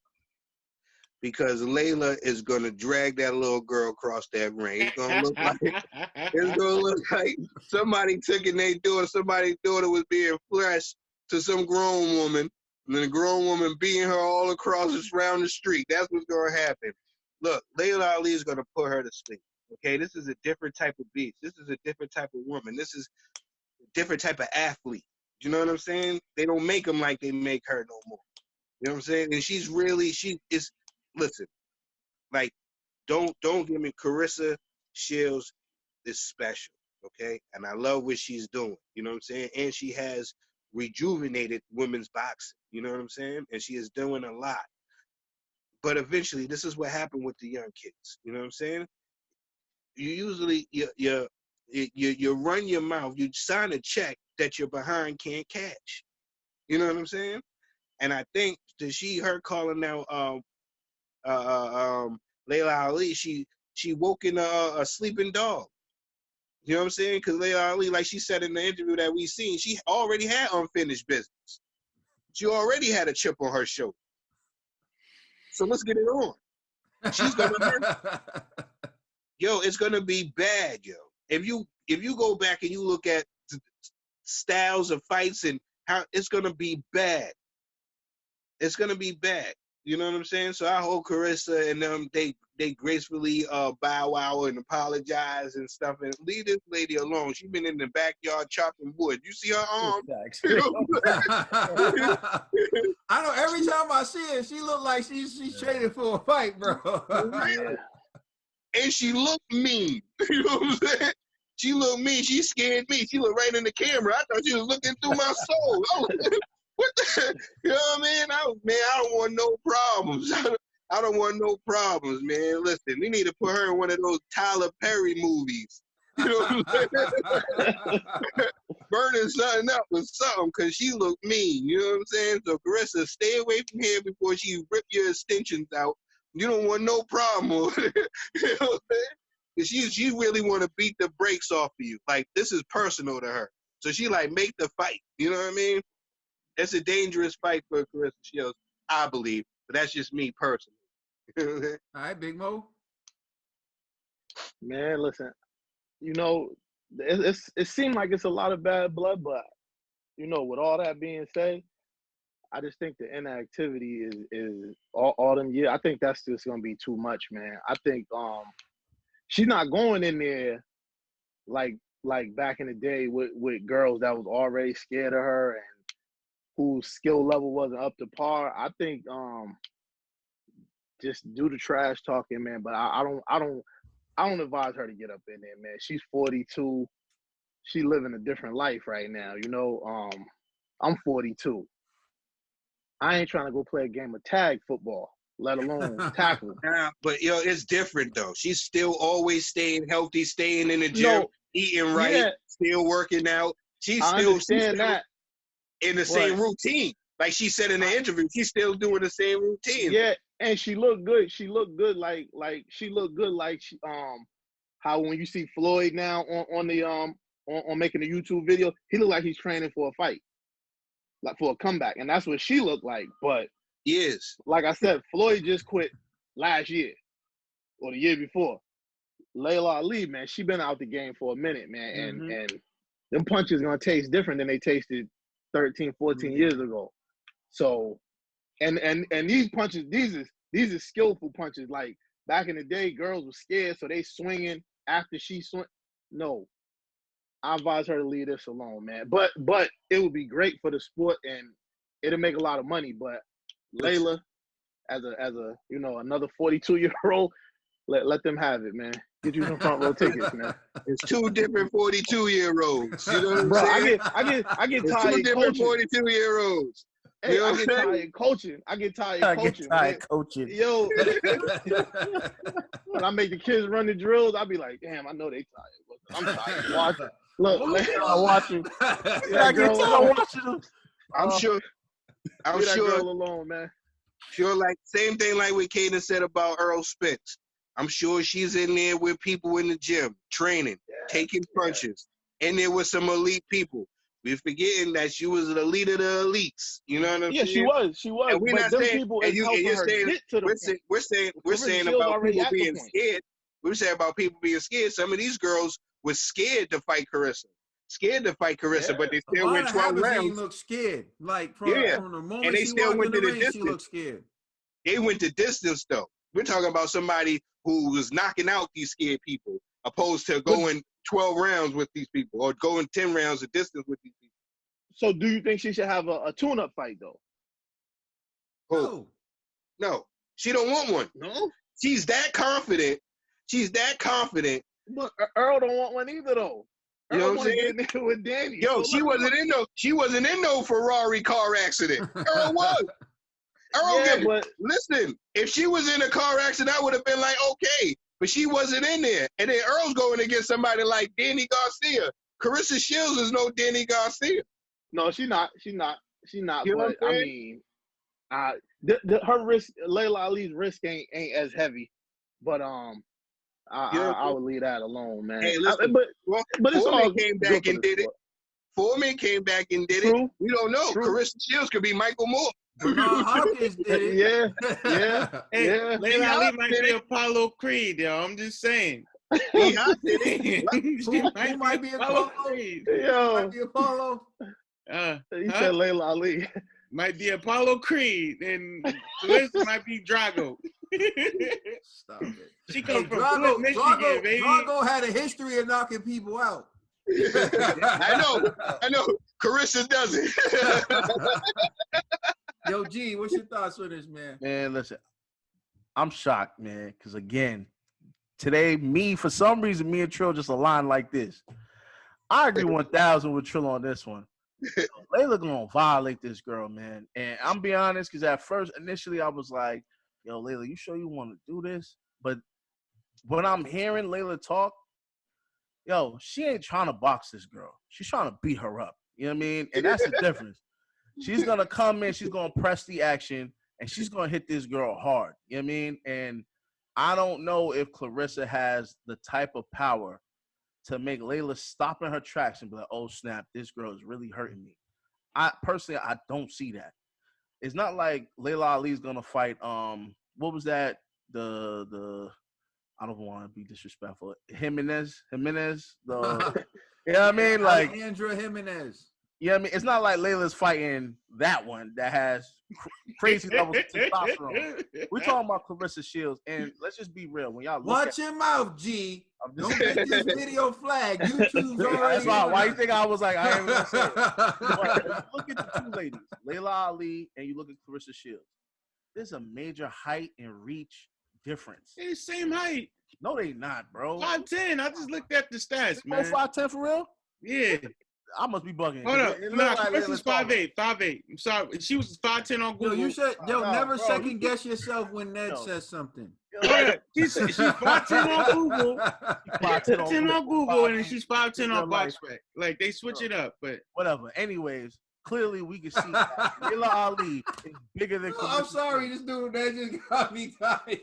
Speaker 3: Because Layla is going to drag that little girl across that ring. It's going to look like somebody took it and they do it. Somebody's daughter was being flashed to some grown woman, and then the grown woman beating her all across around the street. That's what's going to happen. Look, Layla Ali is going to put her to sleep. Okay, this is a different type of beast. This is a different type of woman. This is a different type of athlete. You know what I'm saying? They don't make them like they make her no more. You know what I'm saying? And listen, like, don't give me Carissa Shields is special, okay? And I love what she's doing. You know what I'm saying? And she has rejuvenated women's boxing. You know what I'm saying? And she is doing a lot. But eventually, this is what happened with the young kids. You know what I'm saying? You usually you run your mouth. You sign a check that your behind can't catch. You know what I'm saying? And I think that her calling out Layla Ali, she woke in a sleeping dog. You know what I'm saying? Because Layla Ali, like she said in the interview that we seen, she already had unfinished business. She already had a chip on her shoulder. So let's get it on. She's gonna hurt. Yo, it's gonna be bad, yo. If you go back and you look at styles of fights and how it's gonna be bad. It's gonna be bad. You know what I'm saying? So I hope Carissa and them they gracefully bow out and apologize and stuff and leave this lady alone. She's been in the backyard chopping wood. You see her arm?
Speaker 1: I know every time I see her, she look like she's training for a fight, bro.
Speaker 3: And she looked mean. You know what I'm saying? She looked mean. She scared me. She looked right in the camera. I thought she was looking through my soul. What the? You know what I mean? I don't want no problems. I don't want no problems, man. Listen, we need to put her in one of those Tyler Perry movies. You know what I'm saying? Burning something up with something because she looked mean. You know what I'm saying? So, Carissa, stay away from here before she rip your extensions out. You don't want no problem with it. You know what I'm saying? She really want to beat the brakes off of you. Like, this is personal to her. So she, like, make the fight. You know what I mean? It's a dangerous fight for Carissa Shields, I believe. But that's just me personally.
Speaker 1: All right, Big Mo.
Speaker 5: Man, listen, you know, it seemed like it's a lot of bad blood, but, you know, with all that being said, I just think the inactivity is all them years. I think that's just going to be too much, man. I think she's not going in there like back in the day with girls that was already scared of her and whose skill level wasn't up to par. I think just do the trash talking, man. But I don't advise her to get up in there, man. She's 42. She living a different life right now. You know, I'm 42. I ain't trying to go play a game of tag football, let alone tackle.
Speaker 3: But yo, it's different though. She's still always staying healthy, staying in the gym, eating right, still working out. She's still in the same routine. Like she said in the interview, she's still doing the same routine.
Speaker 5: Yeah, and she looked good. She looked good like she looked good like she, how when you see Floyd now on making the YouTube video, he looked like he's training for a fight, like for a comeback, and that's what she looked like. But
Speaker 3: yes,
Speaker 5: like I said, Floyd just quit last year or the year before. Layla Ali, man, she been out the game for a minute, man, and them punches gonna taste different than they tasted 13, 14 years ago. So, and these punches, these are skillful punches. Like back in the day, girls were scared, so they swinging after she swing. No, I advise her to leave this alone, man. But it would be great for the sport, and it'll make a lot of money. But Layla, as a another 42-year-old, let them have it, man. Get you some front row tickets, man.
Speaker 3: It's two different 42-year-olds. You know what I'm
Speaker 5: Bro,
Speaker 3: saying?
Speaker 5: I get
Speaker 3: It's
Speaker 5: tired
Speaker 3: two different
Speaker 5: coaching.
Speaker 3: 42-year-olds.
Speaker 5: Hey,
Speaker 3: You know
Speaker 5: I
Speaker 3: what
Speaker 5: get
Speaker 3: I'm saying?
Speaker 5: tired coaching. I get tired coaching. Yo, when I make the kids run the drills, I be like, damn, I know they tired. I'm tired watching. Look, I'm watching.
Speaker 2: I get tired watching them.
Speaker 3: I'm sure.
Speaker 5: Leave that girl alone, man.
Speaker 3: Sure, like same thing like what Kaden said about Earl Spence. I'm sure she's in there with people in the gym, training, taking punches, and there were some elite people. We're forgetting that she was the elite of the elites. You know what I'm saying?
Speaker 5: Yeah, she was.
Speaker 3: And we're not saying,
Speaker 5: people
Speaker 3: and you're saying, we're saying about people being scared. We're saying about people being scared. Some of these girls were scared to fight Carissa. But they still went 12 rounds.
Speaker 1: Looked scared. Like from the moment
Speaker 3: and they
Speaker 1: she
Speaker 3: still
Speaker 1: walked
Speaker 3: went
Speaker 1: in
Speaker 3: to
Speaker 1: the
Speaker 3: the
Speaker 1: ring,
Speaker 3: distance.
Speaker 1: she looked scared.
Speaker 3: They went to distance though. We're talking about somebody who was knocking out these scared people, opposed to going 12 rounds with these people or going 10 rounds of distance with these people.
Speaker 5: So do you think she should have a tune-up fight though?
Speaker 3: No, she don't want one.
Speaker 5: No,
Speaker 3: she's that confident.
Speaker 5: But Earl don't want one either though.
Speaker 3: You know what I'm saying?
Speaker 5: With Danny.
Speaker 3: Yo, she wasn't in no Ferrari car accident. Earl was. Listen, if she was in a car accident, I would have been like, okay. But she wasn't in there. And then Earl's going against somebody like Danny Garcia. Carissa Shields is no Danny Garcia.
Speaker 5: No, she's not. She's not.
Speaker 3: You know
Speaker 5: but
Speaker 3: what I'm
Speaker 5: I mean, her risk, Layla Ali's risk ain't as heavy. But I would leave that alone, man.
Speaker 3: Hey, listen,
Speaker 5: but it's all
Speaker 3: came back and did it. Foreman came back and did it. We don't know. Carissa Shields could be Michael Moore.
Speaker 1: Hawkins did it.
Speaker 5: Yeah.
Speaker 4: Layla Ali might be Apollo Creed, yo. I'm just saying.
Speaker 3: Who
Speaker 1: might be Apollo Creed?
Speaker 5: Yo.
Speaker 1: Might be Apollo.
Speaker 5: He said Layla Ali.
Speaker 4: Might be Apollo Creed, and this might be Drago.
Speaker 1: Stop it.
Speaker 4: She comes from Flint, Michigan, baby.
Speaker 1: Drago had a history of knocking people out.
Speaker 3: I know. Carissa doesn't.
Speaker 1: Yo, G, what's your thoughts on this, man?
Speaker 2: Man, listen, I'm shocked, man, because again, today, for some reason, me and Trill just aligned like this. I agree 1,000 with Trill on this one. Layla gonna violate this girl, man. And I'm be honest, because at first, initially, I was like, yo, Layla, you sure you want to do this? But when I'm hearing Layla talk, yo, she ain't trying to box this girl. She's trying to beat her up. You know what I mean? And that's the difference. She's going to come in, she's going to press the action, and she's going to hit this girl hard. You know what I mean? And I don't know if Clarissa has the type of power to make Layla stop in her tracks and be like, oh, snap, this girl is really hurting me. I don't see that. It's not like Layla Ali's going to fight, what was that? I don't want to be disrespectful. Jimenez, you know what I mean? Like
Speaker 1: Andrea Jimenez.
Speaker 2: You know what I mean? It's not like Layla's fighting that one that has crazy levels of testosterone. We're talking about Carissa Shields, and let's just be real. When y'all
Speaker 1: watch your mouth, G. Don't get this video flagged. YouTube's already.
Speaker 2: That's why you think I was like, I ain't gonna say it. But look at the two ladies, Layla Ali, and you look at Carissa Shields. There's a major height and reach difference.
Speaker 4: They're the same height.
Speaker 2: No, they not, bro.
Speaker 4: 5'10". I just looked at the stats, man.
Speaker 2: 5'10" for real?
Speaker 4: Yeah.
Speaker 2: I must be bugging.
Speaker 4: Hold up. Nah, Carissa's 5'8". 5'8". I'm sorry. She was 5'10" on Google.
Speaker 1: Never second guess yourself when Ned says something.
Speaker 4: She's 5'10" on Google. 5'10" on Google, and she's 5'10" on Boxback. Like, they switch it up, but
Speaker 2: whatever. Anyways, clearly we can see that Layla Ali is bigger than Clarissa.
Speaker 1: I'm sorry, this dude that just got me tired.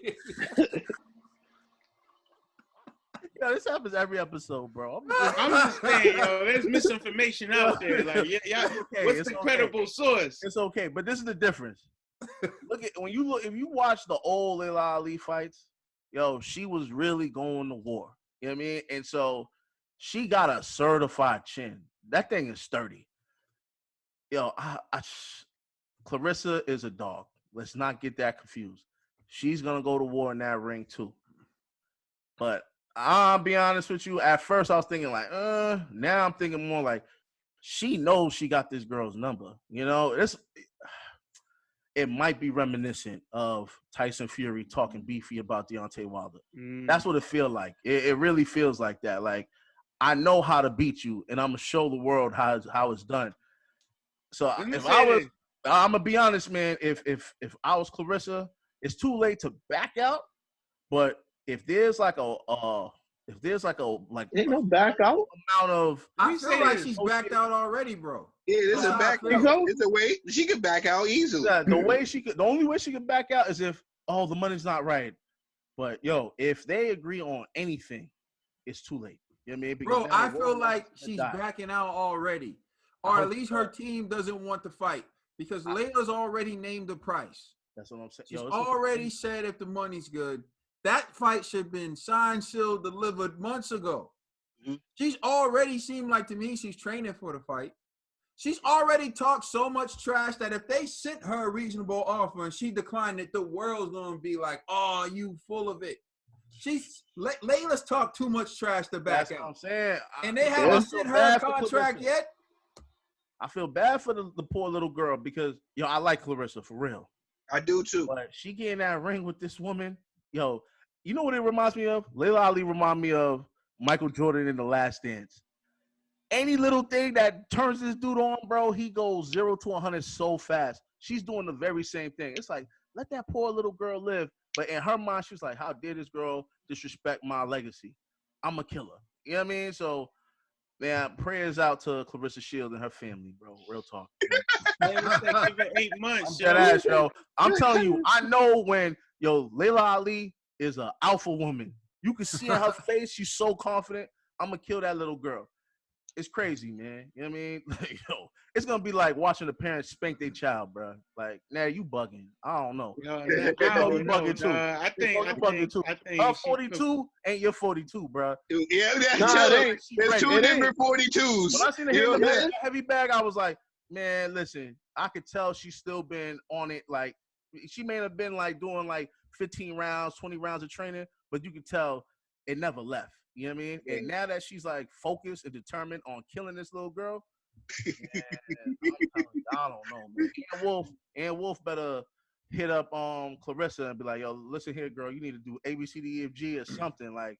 Speaker 2: Yo, this happens every episode, bro.
Speaker 4: I'm just saying, yo, there's misinformation out there. Like, yeah,
Speaker 2: okay.
Speaker 4: What's the credible source?
Speaker 2: It's okay, but this is the difference. If you watch the old Layla Ali fights, yo, she was really going to war. You know what I mean? And so she got a certified chin. That thing is sturdy. Yo, Clarissa is a dog. Let's not get that confused. She's gonna go to war in that ring too. But I'll be honest with you. At first, I was thinking like, now I'm thinking more like she knows she got this girl's number. You know, it might be reminiscent of Tyson Fury talking beefy about Deontay Wilder. That's what it feels like. It really feels like that. Like, I know how to beat you, and I'm gonna show the world how it's done. So I'm gonna be honest, man. If I was Clarissa, it's too late to back out. But if there's like
Speaker 5: ain't no back out
Speaker 2: amount of,
Speaker 1: I feel like she's backed out already, bro.
Speaker 3: Yeah, there's a back out. It's a way she could back out easily.
Speaker 2: Yeah, the only way she could back out is if the money's not right. But yo, if they agree on anything, it's too late. You know what I mean?
Speaker 1: Bro, I feel like she's backing out already. Or at least her team doesn't want to fight because Layla's already named the price.
Speaker 2: That's what I'm saying.
Speaker 1: She's already said if the money's good. That fight should have been signed, sealed, delivered months ago. Mm-hmm. She's already seemed like to me she's training for the fight. She's already talked so much trash that if they sent her a reasonable offer and she declined it, the world's going to be like, oh, you full of it. Layla's talked too much trash to back out.
Speaker 2: That's what I'm saying.
Speaker 1: And they haven't sent her a contract yet.
Speaker 2: I feel bad for the poor little girl because, yo, I like Clarissa for real.
Speaker 3: I do too.
Speaker 2: But she get in that ring with this woman, yo, you know what it reminds me of? Layla Ali remind me of Michael Jordan in The Last Dance. Any little thing that turns this dude on, bro, he goes 0 to 100 so fast. She's doing the very same thing. It's like, let that poor little girl live. But in her mind, she's like, how dare this girl disrespect my legacy? I'm a killer. You know what I mean? So, man, prayers out to Clarissa Shields and her family, bro. Real talk.
Speaker 4: Man, it's like give it 8 months,
Speaker 2: yo. I'm telling you, I know when, Layla Ali is an alpha woman. You can see in her face, she's so confident. I'm going to kill that little girl. It's crazy, man. You know what I mean? Like, it's going to be like watching the parents spank their child, bro. Like, now you bugging. I don't know.
Speaker 4: You bugging too. I think
Speaker 2: 42 ain't your 42, bro.
Speaker 3: Yeah, there's two different 42s.
Speaker 2: When I seen the heavy bag, I was like, man, listen, I could tell she's still been on it. Like, she may have been like doing like 15 rounds, 20 rounds of training, but you could tell it never left. You know what I mean? And now that she's like focused and determined on killing this little girl, man, I don't know, man. And Wolf better hit up Clarissa and be like, yo, listen here, girl, you need to do A, B, C, D, E, F, G or something. Like,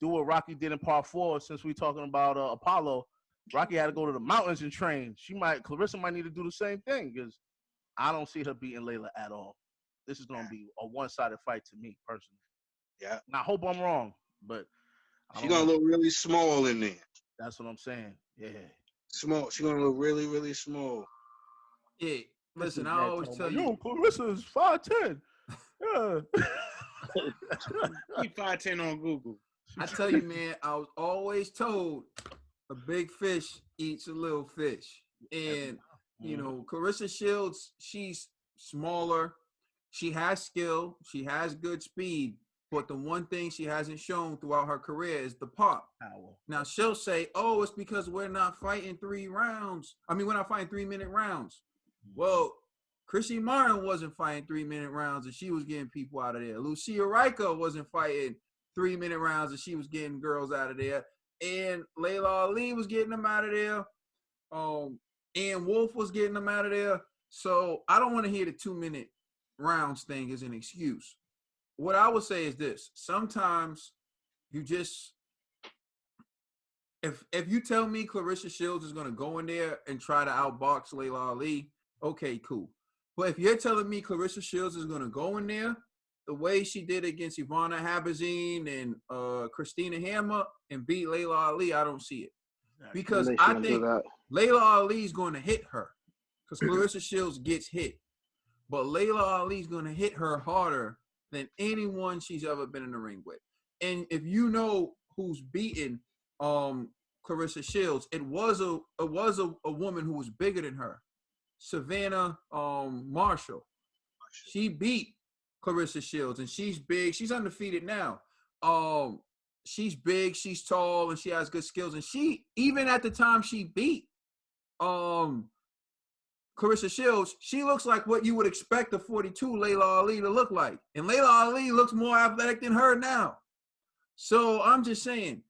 Speaker 2: do what Rocky did in part 4 since we talking about Apollo. Rocky had to go to the mountains and train. Clarissa might need to do the same thing because I don't see her beating Layla at all. This is going to be a one-sided fight to me, personally.
Speaker 3: Yeah.
Speaker 2: And I hope I'm wrong, but
Speaker 3: she's going to look really small in there.
Speaker 2: That's what I'm saying. Yeah.
Speaker 3: Small. She's going to look really, really small.
Speaker 1: Yeah. Listen, I always tell you.
Speaker 2: Yo, Clarissa is 5'10". Yeah.
Speaker 4: Keep 5'10" on Google.
Speaker 1: I tell you, man, I was always told a big fish eats a little fish. And, Clarissa Shields, she's smaller. She has skill. She has good speed. But the one thing she hasn't shown throughout her career is the pop. Now, she'll say, oh, it's because we're not fighting 3 rounds. I mean, we're not fighting 3-minute rounds. Well, Chrissy Martin wasn't fighting 3-minute rounds and she was getting people out of there. Lucia Rico wasn't fighting 3-minute rounds and she was getting girls out of there. And Layla Ali was getting them out of there. And Wolf was getting them out of there. So I don't want to hear the 2-minute rounds thing as an excuse. What I would say is this. Sometimes you just, if you tell me Clarissa Shields is going to go in there and try to outbox Layla Ali, okay, cool. But if you're telling me Clarissa Shields is going to go in there the way she did against Ivana Habazine and Christina Hammer and beat Layla Ali, I don't see it. Because I think Layla Ali is going to hit her. because Clarissa Shields gets hit. But Layla Ali's going to hit her harder than anyone she's ever been in the ring with. And if you know who's beaten Clarissa Shields, it was a woman who was bigger than her, Savannah Marshall. She beat Clarissa Shields, and she's big. She's undefeated now. She's big, she's tall, and she has good skills. And she, even at the time she beat Clarissa Shields, she looks like what you would expect a 42 Layla Ali to look like. And Layla Ali looks more athletic than her now. So I'm just saying,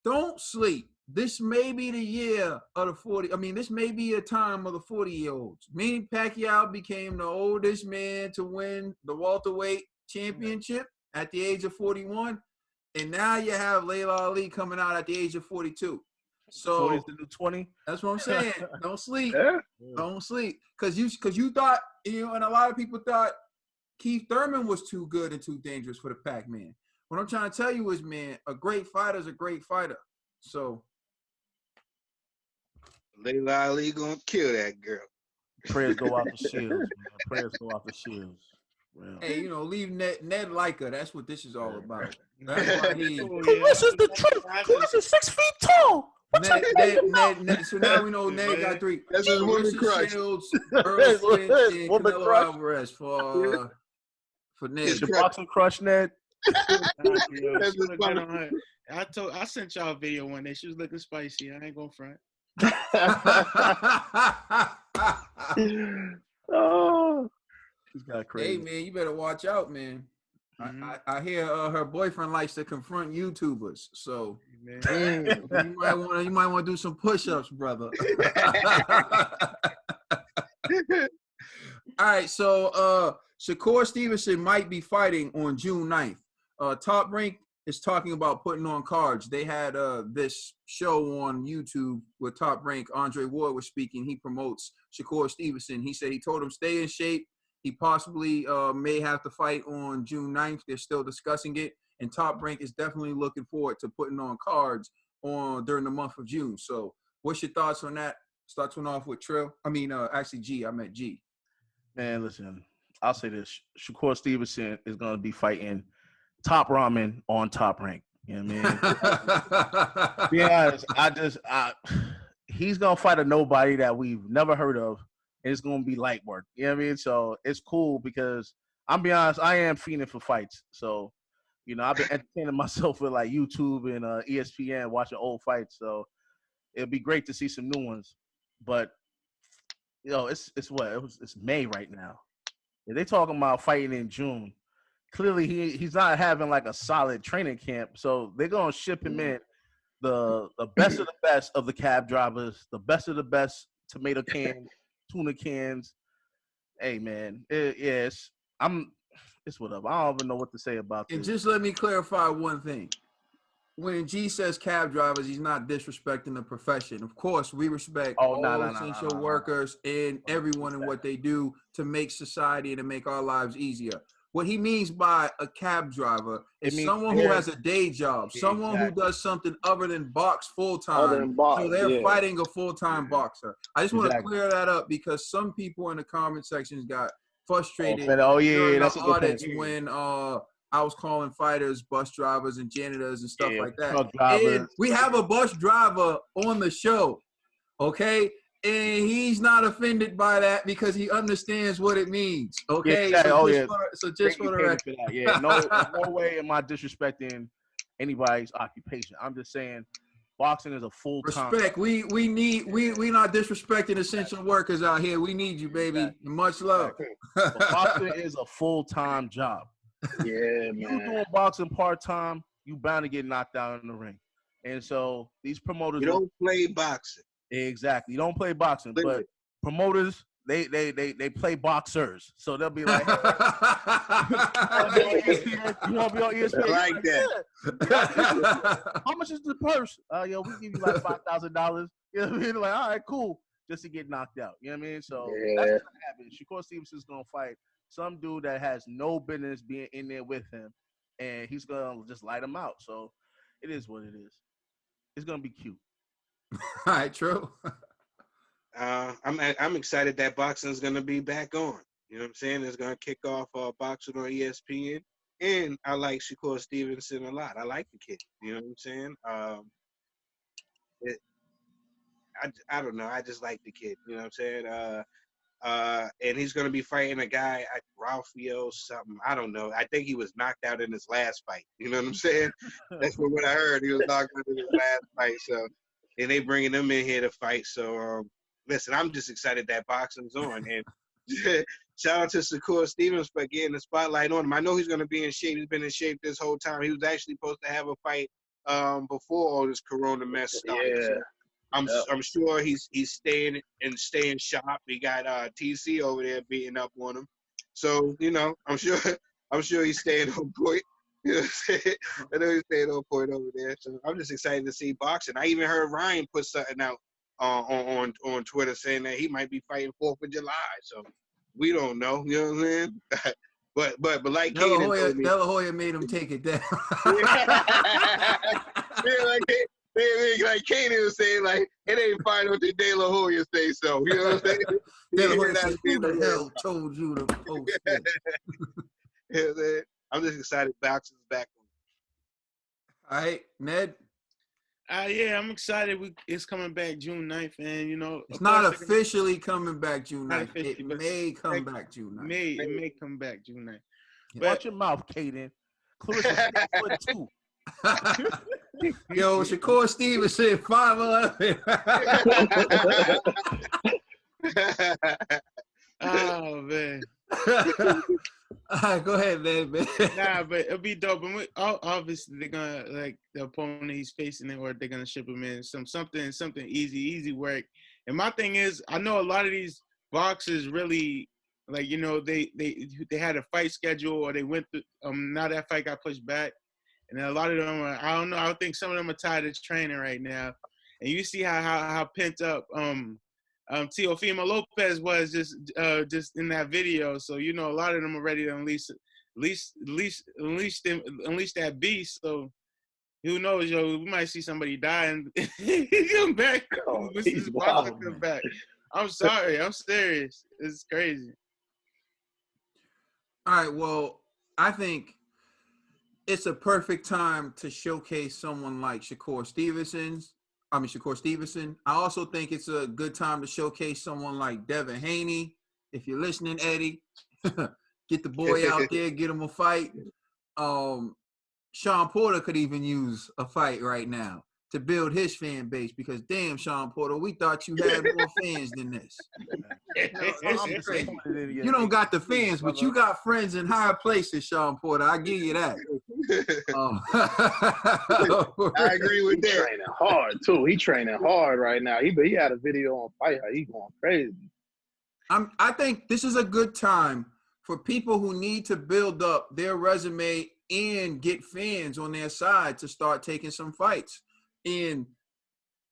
Speaker 1: don't sleep. This may be the year of the 40. I mean, this may be a time of the 40-year-olds. Manny Pacquiao became the oldest man to win the welterweight championship at the age of 41. And now you have Layla Ali coming out at the age of 42. So
Speaker 2: 40 is the new 20.
Speaker 1: That's what I'm saying. Don't sleep.
Speaker 5: Yeah.
Speaker 1: Don't sleep. Because you thought, and a lot of people thought Keith Thurman was too good and too dangerous for the Pac-Man. What I'm trying to tell you is, man, a great fighter is a great fighter. So
Speaker 3: Layla Ali gonna kill that girl.
Speaker 2: Prayers go out to Shields, man. Prayers go out to Shields. Well.
Speaker 1: Hey, leave Ned like her. That's what this is all about. That's why he.
Speaker 2: Clarissa's the truth. Clarissa's 6 feet tall.
Speaker 1: Ned, so now we know Ned got 3.
Speaker 3: That's his woman crush.
Speaker 1: Shields, Earl Spence, and Canelo Alvarez for Ned.
Speaker 2: It's your boxing crush, Ned.
Speaker 4: I sent y'all a video one day. She was looking spicy. I ain't gonna front.
Speaker 5: Oh,
Speaker 2: she's got crazy.
Speaker 1: Hey man, you better watch out, man. Mm-hmm. I hear her boyfriend likes to confront YouTubers, so you might want to do some push-ups, brother. All right, so Shakur Stevenson might be fighting on June 9th. Top Rank is talking about putting on cards. They had this show on YouTube with Top Rank. Andre Ward was speaking. He promotes Shakur Stevenson. He said he told him stay in shape. He possibly may have to fight on June 9th. They're still discussing it. And Top Rank is definitely looking forward to putting on cards during the month of June. So what's your thoughts on that? Starts one off with Trill. Actually, G. I meant G.
Speaker 2: Man, listen, I'll say this. Shakur Stevenson is going to be fighting Top Ramen on Top Rank. You know what I mean? Be honest, he's going to fight a nobody that we've never heard of. And it's going to be light work. You know what I mean? So it's cool because I'm be honest, I am fiending for fights. So, I've been entertaining myself with like YouTube and ESPN watching old fights. So it'll be great to see some new ones. But, it's May right now. If they talking about fighting in June, clearly he's not having like a solid training camp. So they're going to ship him in the best of the best of the cab drivers, the best of the best tomato cans, tuna cans. Hey man, it's whatever. I don't even know what to say about this.
Speaker 1: And just let me clarify one thing. When G says cab drivers, he's not disrespecting the profession. Of course, we respect all essential workers and everyone and what they do to make society and to make our lives easier. What he means by a cab driver is someone who has a day job, someone who does something other than box full-time. So they're fighting a full-time boxer. I just want to clear that up because some people in the comment sections got frustrated
Speaker 2: that's
Speaker 1: the audits when I was calling fighters bus drivers and janitors and stuff like that. And we have a bus driver on the show, okay? And he's not offended by that because he understands what it means. Okay. So just for the record.
Speaker 2: Yeah, no way am I disrespecting anybody's occupation. I'm just saying boxing is a full-time.
Speaker 1: Respect. We not disrespecting essential workers out here. We need you, baby. Exactly. Much love.
Speaker 2: Boxing is a full-time job.
Speaker 5: Yeah, man.
Speaker 2: You doing boxing part-time, you bound to get knocked out in the ring. And so these promoters
Speaker 3: don't play boxing.
Speaker 2: Exactly. You don't play boxing, but promoters, they play boxers. So they'll be like, hey, you want to be on ESPN?
Speaker 3: Like that.
Speaker 2: How much is the purse? We give you like $5,000. You know what I mean? Like, all right, cool. Just to get knocked out. You know what I mean? So that's what's going to happen. Shakur Stevenson's going to fight some dude that has no business being in there with him, and he's going to just light him out. So it is what it is. It's going to be cute.
Speaker 1: All right, true.
Speaker 3: I'm excited that boxing is gonna be back on. You know what I'm saying? It's gonna kick off boxing on ESPN, and I like Shakur Stevenson a lot. I like the kid. You know what I'm saying? It, I don't know. I just like the kid. You know what I'm saying? And he's gonna be fighting a guy, Ralphio something. I don't know. I think he was knocked out in his last fight. You know what I'm saying? That's what I heard. He was knocked out in his last fight. So, and they bringing him in here to fight. So, listen, I'm just excited that boxing's on. And shout out to Shakur Stevens for getting the spotlight on him. I know he's gonna be in shape. He's been in shape this whole time. He was actually supposed to have a fight before all this corona mess started.
Speaker 5: Yeah.
Speaker 3: So I'm sure he's staying sharp. He got TC over there beating up on him. So, you know, I'm sure he's staying on point. You know what I'm saying? I know he's staying on point over there. So I'm just excited to see boxing. I even heard Ryan put something out on Twitter saying that he might be fighting 4th of July. So we don't know. You know what I'm saying? But like
Speaker 1: De La Hoya made him take it down.
Speaker 3: Like Kanan was saying, like, it ain't fine until De La Hoya say so. You know what I'm saying?
Speaker 1: De La Hoya said, who the hell told you to post it?
Speaker 3: Yeah, I'm just excited boxing's back.
Speaker 1: All right, Ned?
Speaker 4: Yeah, I'm excited. It's coming back June 9th, and, you know.
Speaker 1: It's not officially coming back June 9th. It may come back June 9th.
Speaker 4: It may come back June 9th.
Speaker 2: Watch your mouth, Kaden. Clarissa 6'2".
Speaker 1: Yo, Shakur Stevenson, 5'11".
Speaker 4: Oh man.
Speaker 1: All right, go ahead, man.
Speaker 4: Nah, but it'll be dope. And obviously they're gonna, like, the opponent he's facing it, or they're gonna ship him in something easy work. And my thing is, I know a lot of these boxers really, like, you know, they had a fight schedule, or they went through. Now that fight got pushed back. And a lot of them are, I don't know, I think some of them are tired of training right now. And you see how pent up Teófimo Lopez was just in that video. So, you know, a lot of them are ready to unleash that beast. So who knows, yo, we might see somebody die and he come back. Come back. I'm sorry, I'm serious. It's crazy.
Speaker 1: All right, well, I think it's a perfect time to showcase someone like Shakur Stevenson. I also think it's a good time to showcase someone like Devin Haney. If you're listening, Eddie, get the boy out there, get him a fight. Sean Porter could even use a fight right now to build his fan base, because damn, Sean Porter, we thought you had more fans than this. You don't got the fans, but you got friends in higher places, Sean Porter. I give you that.
Speaker 3: I agree with that.
Speaker 5: He's training hard too. He training hard right now. He had a video on Fight Hut. He going crazy.
Speaker 1: I think this is a good time for people who need to build up their resume and get fans on their side to start taking some fights. And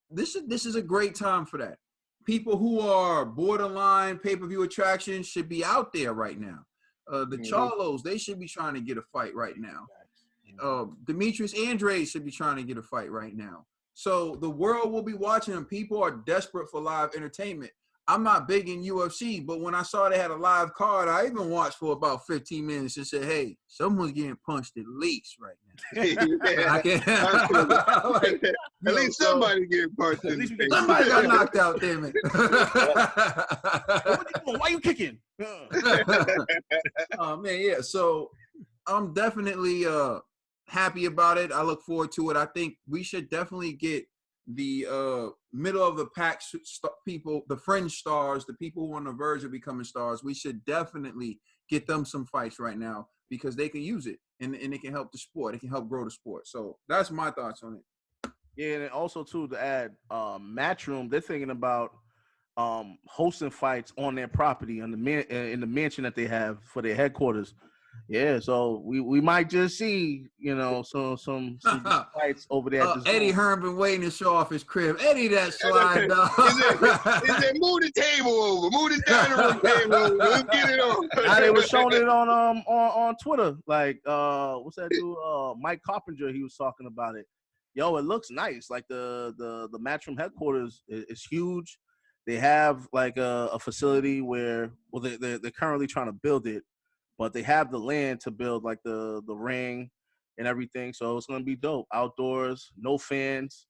Speaker 1: this is a great time for that. People who are borderline pay-per-view attractions should be out there right now. The Charlos, they should be trying to get a fight right now. Demetrius Andrade should be trying to get a fight right now. So the world will be watching them. People are desperate for live entertainment. I'm not big in UFC, but when I saw they had a live card, I even watched for about 15 minutes and said, hey, someone's getting punched at least right now.
Speaker 3: At least somebody getting punched.
Speaker 1: Somebody got knocked out, damn it.
Speaker 2: Why you kicking?
Speaker 1: Oh, man, yeah. So I'm definitely happy about it. I look forward to it. I think we should definitely get the middle of the pack people, the fringe stars, the people who are on the verge of becoming stars. We should definitely get them some fights right now, because they can use it and it can help the sport. It can help grow the sport. So that's my thoughts on it.
Speaker 2: Yeah, and also too, to add, Matchroom, they're thinking about hosting fights on their property in the mansion that they have for their headquarters. Yeah, so we might just see, you know, some fights over there.
Speaker 1: Eddie Hearn been waiting to show off his crib. Eddie, that slide dog.
Speaker 3: He said, move the table over, move the dining room table over. Let's get it on.
Speaker 2: Now they were showing it on Twitter. Like what's that dude? Mike Carpenter, he was talking about it. Yo, it looks nice. Like the Matchroom headquarters is huge. They have like a facility where, well, they're currently trying to build it, but they have the land to build like the ring and everything. So it's gonna be dope. Outdoors, no fans.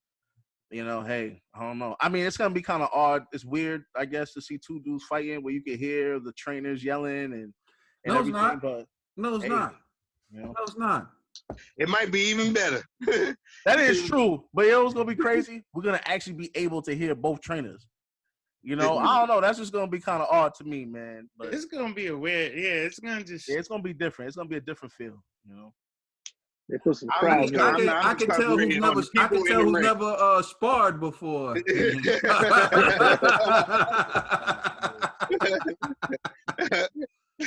Speaker 2: You know, hey, I don't know. I mean, it's gonna be kind of odd. It's weird, I guess, to see two dudes fighting where you can hear the trainers yelling and
Speaker 1: no,
Speaker 2: everything.
Speaker 1: It's not.
Speaker 2: But
Speaker 1: no, it's not. You know? No, it's not.
Speaker 3: It might be even better.
Speaker 2: That is true. But it was gonna be crazy. We're gonna actually be able to hear both trainers. You know, I don't know. That's just gonna be kind of odd to me, man. But
Speaker 4: it's gonna be a weird. Yeah, it's gonna be
Speaker 2: different. It's gonna be a different feel. You know.
Speaker 5: They put some crowds.
Speaker 1: I can tell who's never sparred before.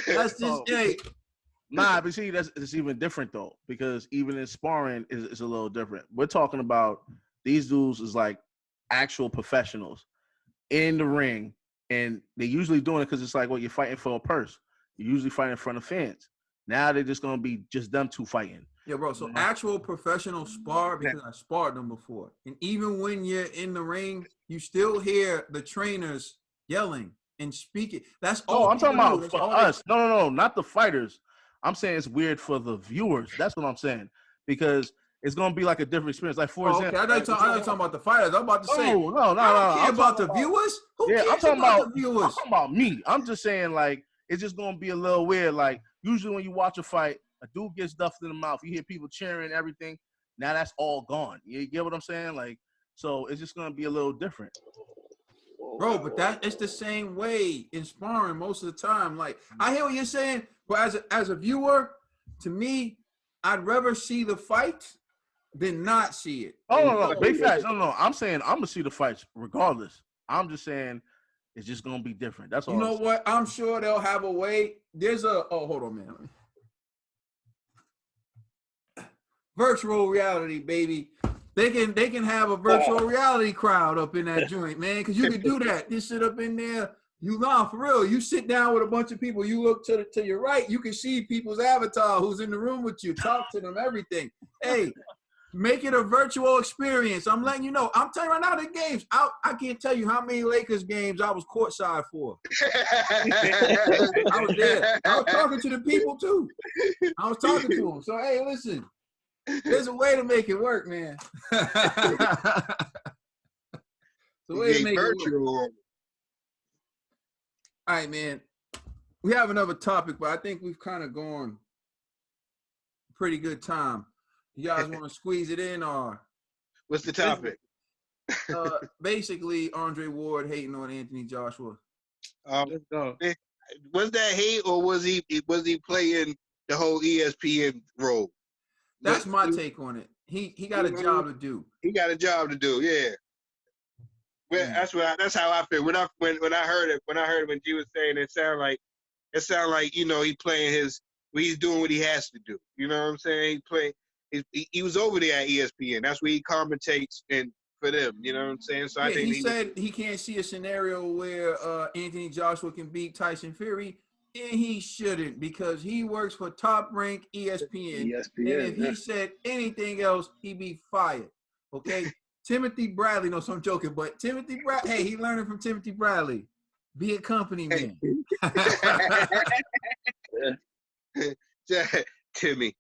Speaker 1: That's just
Speaker 2: Nah, but see, it's even different though, because even in sparring is a little different. We're talking about these dudes is like actual professionals in the ring, and they're usually doing it because it's like, well, you're fighting for a purse. You're usually fighting in front of fans. Now they're just gonna be just them two fighting.
Speaker 1: Yeah, bro. So actual professional spar, because I sparred them before, and even when you're in the ring, you still hear the trainers yelling and speaking. That's all.
Speaker 2: I'm talking about for us. No, not the fighters. I'm saying it's weird for the viewers. That's what I'm saying, because it's gonna be like a different experience. Like for example,
Speaker 1: I know you're talking about the fighters. I'm about to say,
Speaker 2: no.
Speaker 1: I don't care about the viewers. Who cares
Speaker 2: I'm talking
Speaker 1: about the viewers?
Speaker 2: I'm talking about me. I'm just saying, like, it's just gonna be a little weird. Like usually when you watch a fight, a dude gets stuffed in the mouth. You hear people cheering, everything. Now that's all gone. You get what I'm saying? Like, so it's just gonna be a little different.
Speaker 1: Bro, but it's the same way in sparring most of the time. Like, I hear what you're saying, but as a viewer, to me, I'd rather see the fight than not see it.
Speaker 2: Oh, no, big facts. No. I'm saying I'm gonna see the fights regardless. I'm just saying it's just gonna be different. That's all.
Speaker 1: You know what? I'm sure they'll have a way. Hold on, man. Virtual reality, baby. They can have a virtual reality crowd up in that joint, man, because you can do that. This shit up in there, for real. You sit down with a bunch of people, you look to your right, you can see people's avatar who's in the room with you, talk to them, everything. Hey, make it a virtual experience. I'm letting you know. I'm telling you right now, the games, I can't tell you how many Lakers games I was courtside for. I was there. I was talking to the people too. I was talking to them. So, hey, listen. There's a way to make it work, man. There's a way to make it work. All right, man. We have another topic, but I think we've kind of gone pretty good time. You guys want to squeeze it in, or
Speaker 3: what's the topic?
Speaker 1: Basically, Andre Ward hating on Anthony Joshua.
Speaker 4: Let's go.
Speaker 3: Was that hate, or was he playing the whole ESPN role?
Speaker 1: That's my take on it. He got a job to do.
Speaker 3: He got a job to do. Yeah. Well, that's how I feel. When I heard it, when G was saying it, sounded like he playing he's doing what he has to do. You know what I'm saying? He was over there at ESPN. That's where he commentates and for them. You know what I'm saying? So I think
Speaker 1: he said he can't see a scenario where Anthony Joshua can beat Tyson Fury. And he shouldn't, because he works for top rank ESPN. And if he said anything else, he'd be fired. Okay? Timothy Bradley, no, so I'm joking, but Timothy Bradley, hey, he learning from Timothy Bradley. Be a company man.
Speaker 3: Timmy.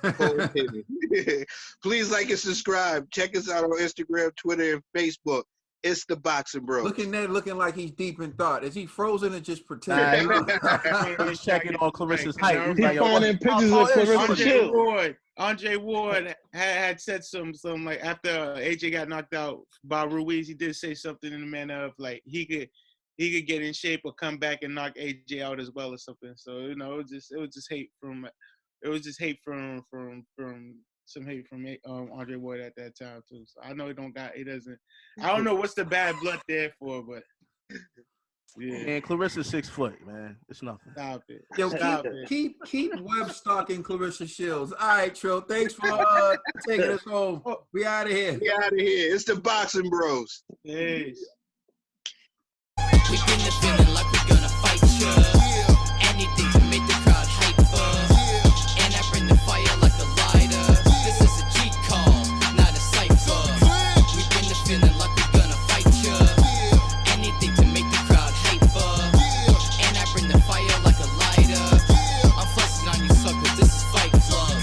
Speaker 3: Oh, Timmy. Please like and subscribe. Check us out on Instagram, Twitter, and Facebook. It's the Boxing Bros.
Speaker 2: Looking
Speaker 1: like he's deep in thought. Is he frozen or just pretending?
Speaker 2: He's checking on Clarissa's height.
Speaker 5: He's finding pictures of Clarissa.
Speaker 4: Andre Ward had said some like after AJ got knocked out by Ruiz, he did say something in the manner of like he could get in shape or come back and knock AJ out as well or something. So it was just hate from some hate from Andre Ward at that time too. So I know I don't know what's the bad blood there for, but yeah.
Speaker 2: And Clarissa's 6 foot, man. It's nothing.
Speaker 4: Stop it.
Speaker 1: Yo, keep web stalking Clarissa Shields. All right, Trill. Thanks for taking us home. We out of here.
Speaker 3: It's the Boxing Bros.
Speaker 4: Yes.
Speaker 6: We in the feeling like we're gonna fight you. Anything.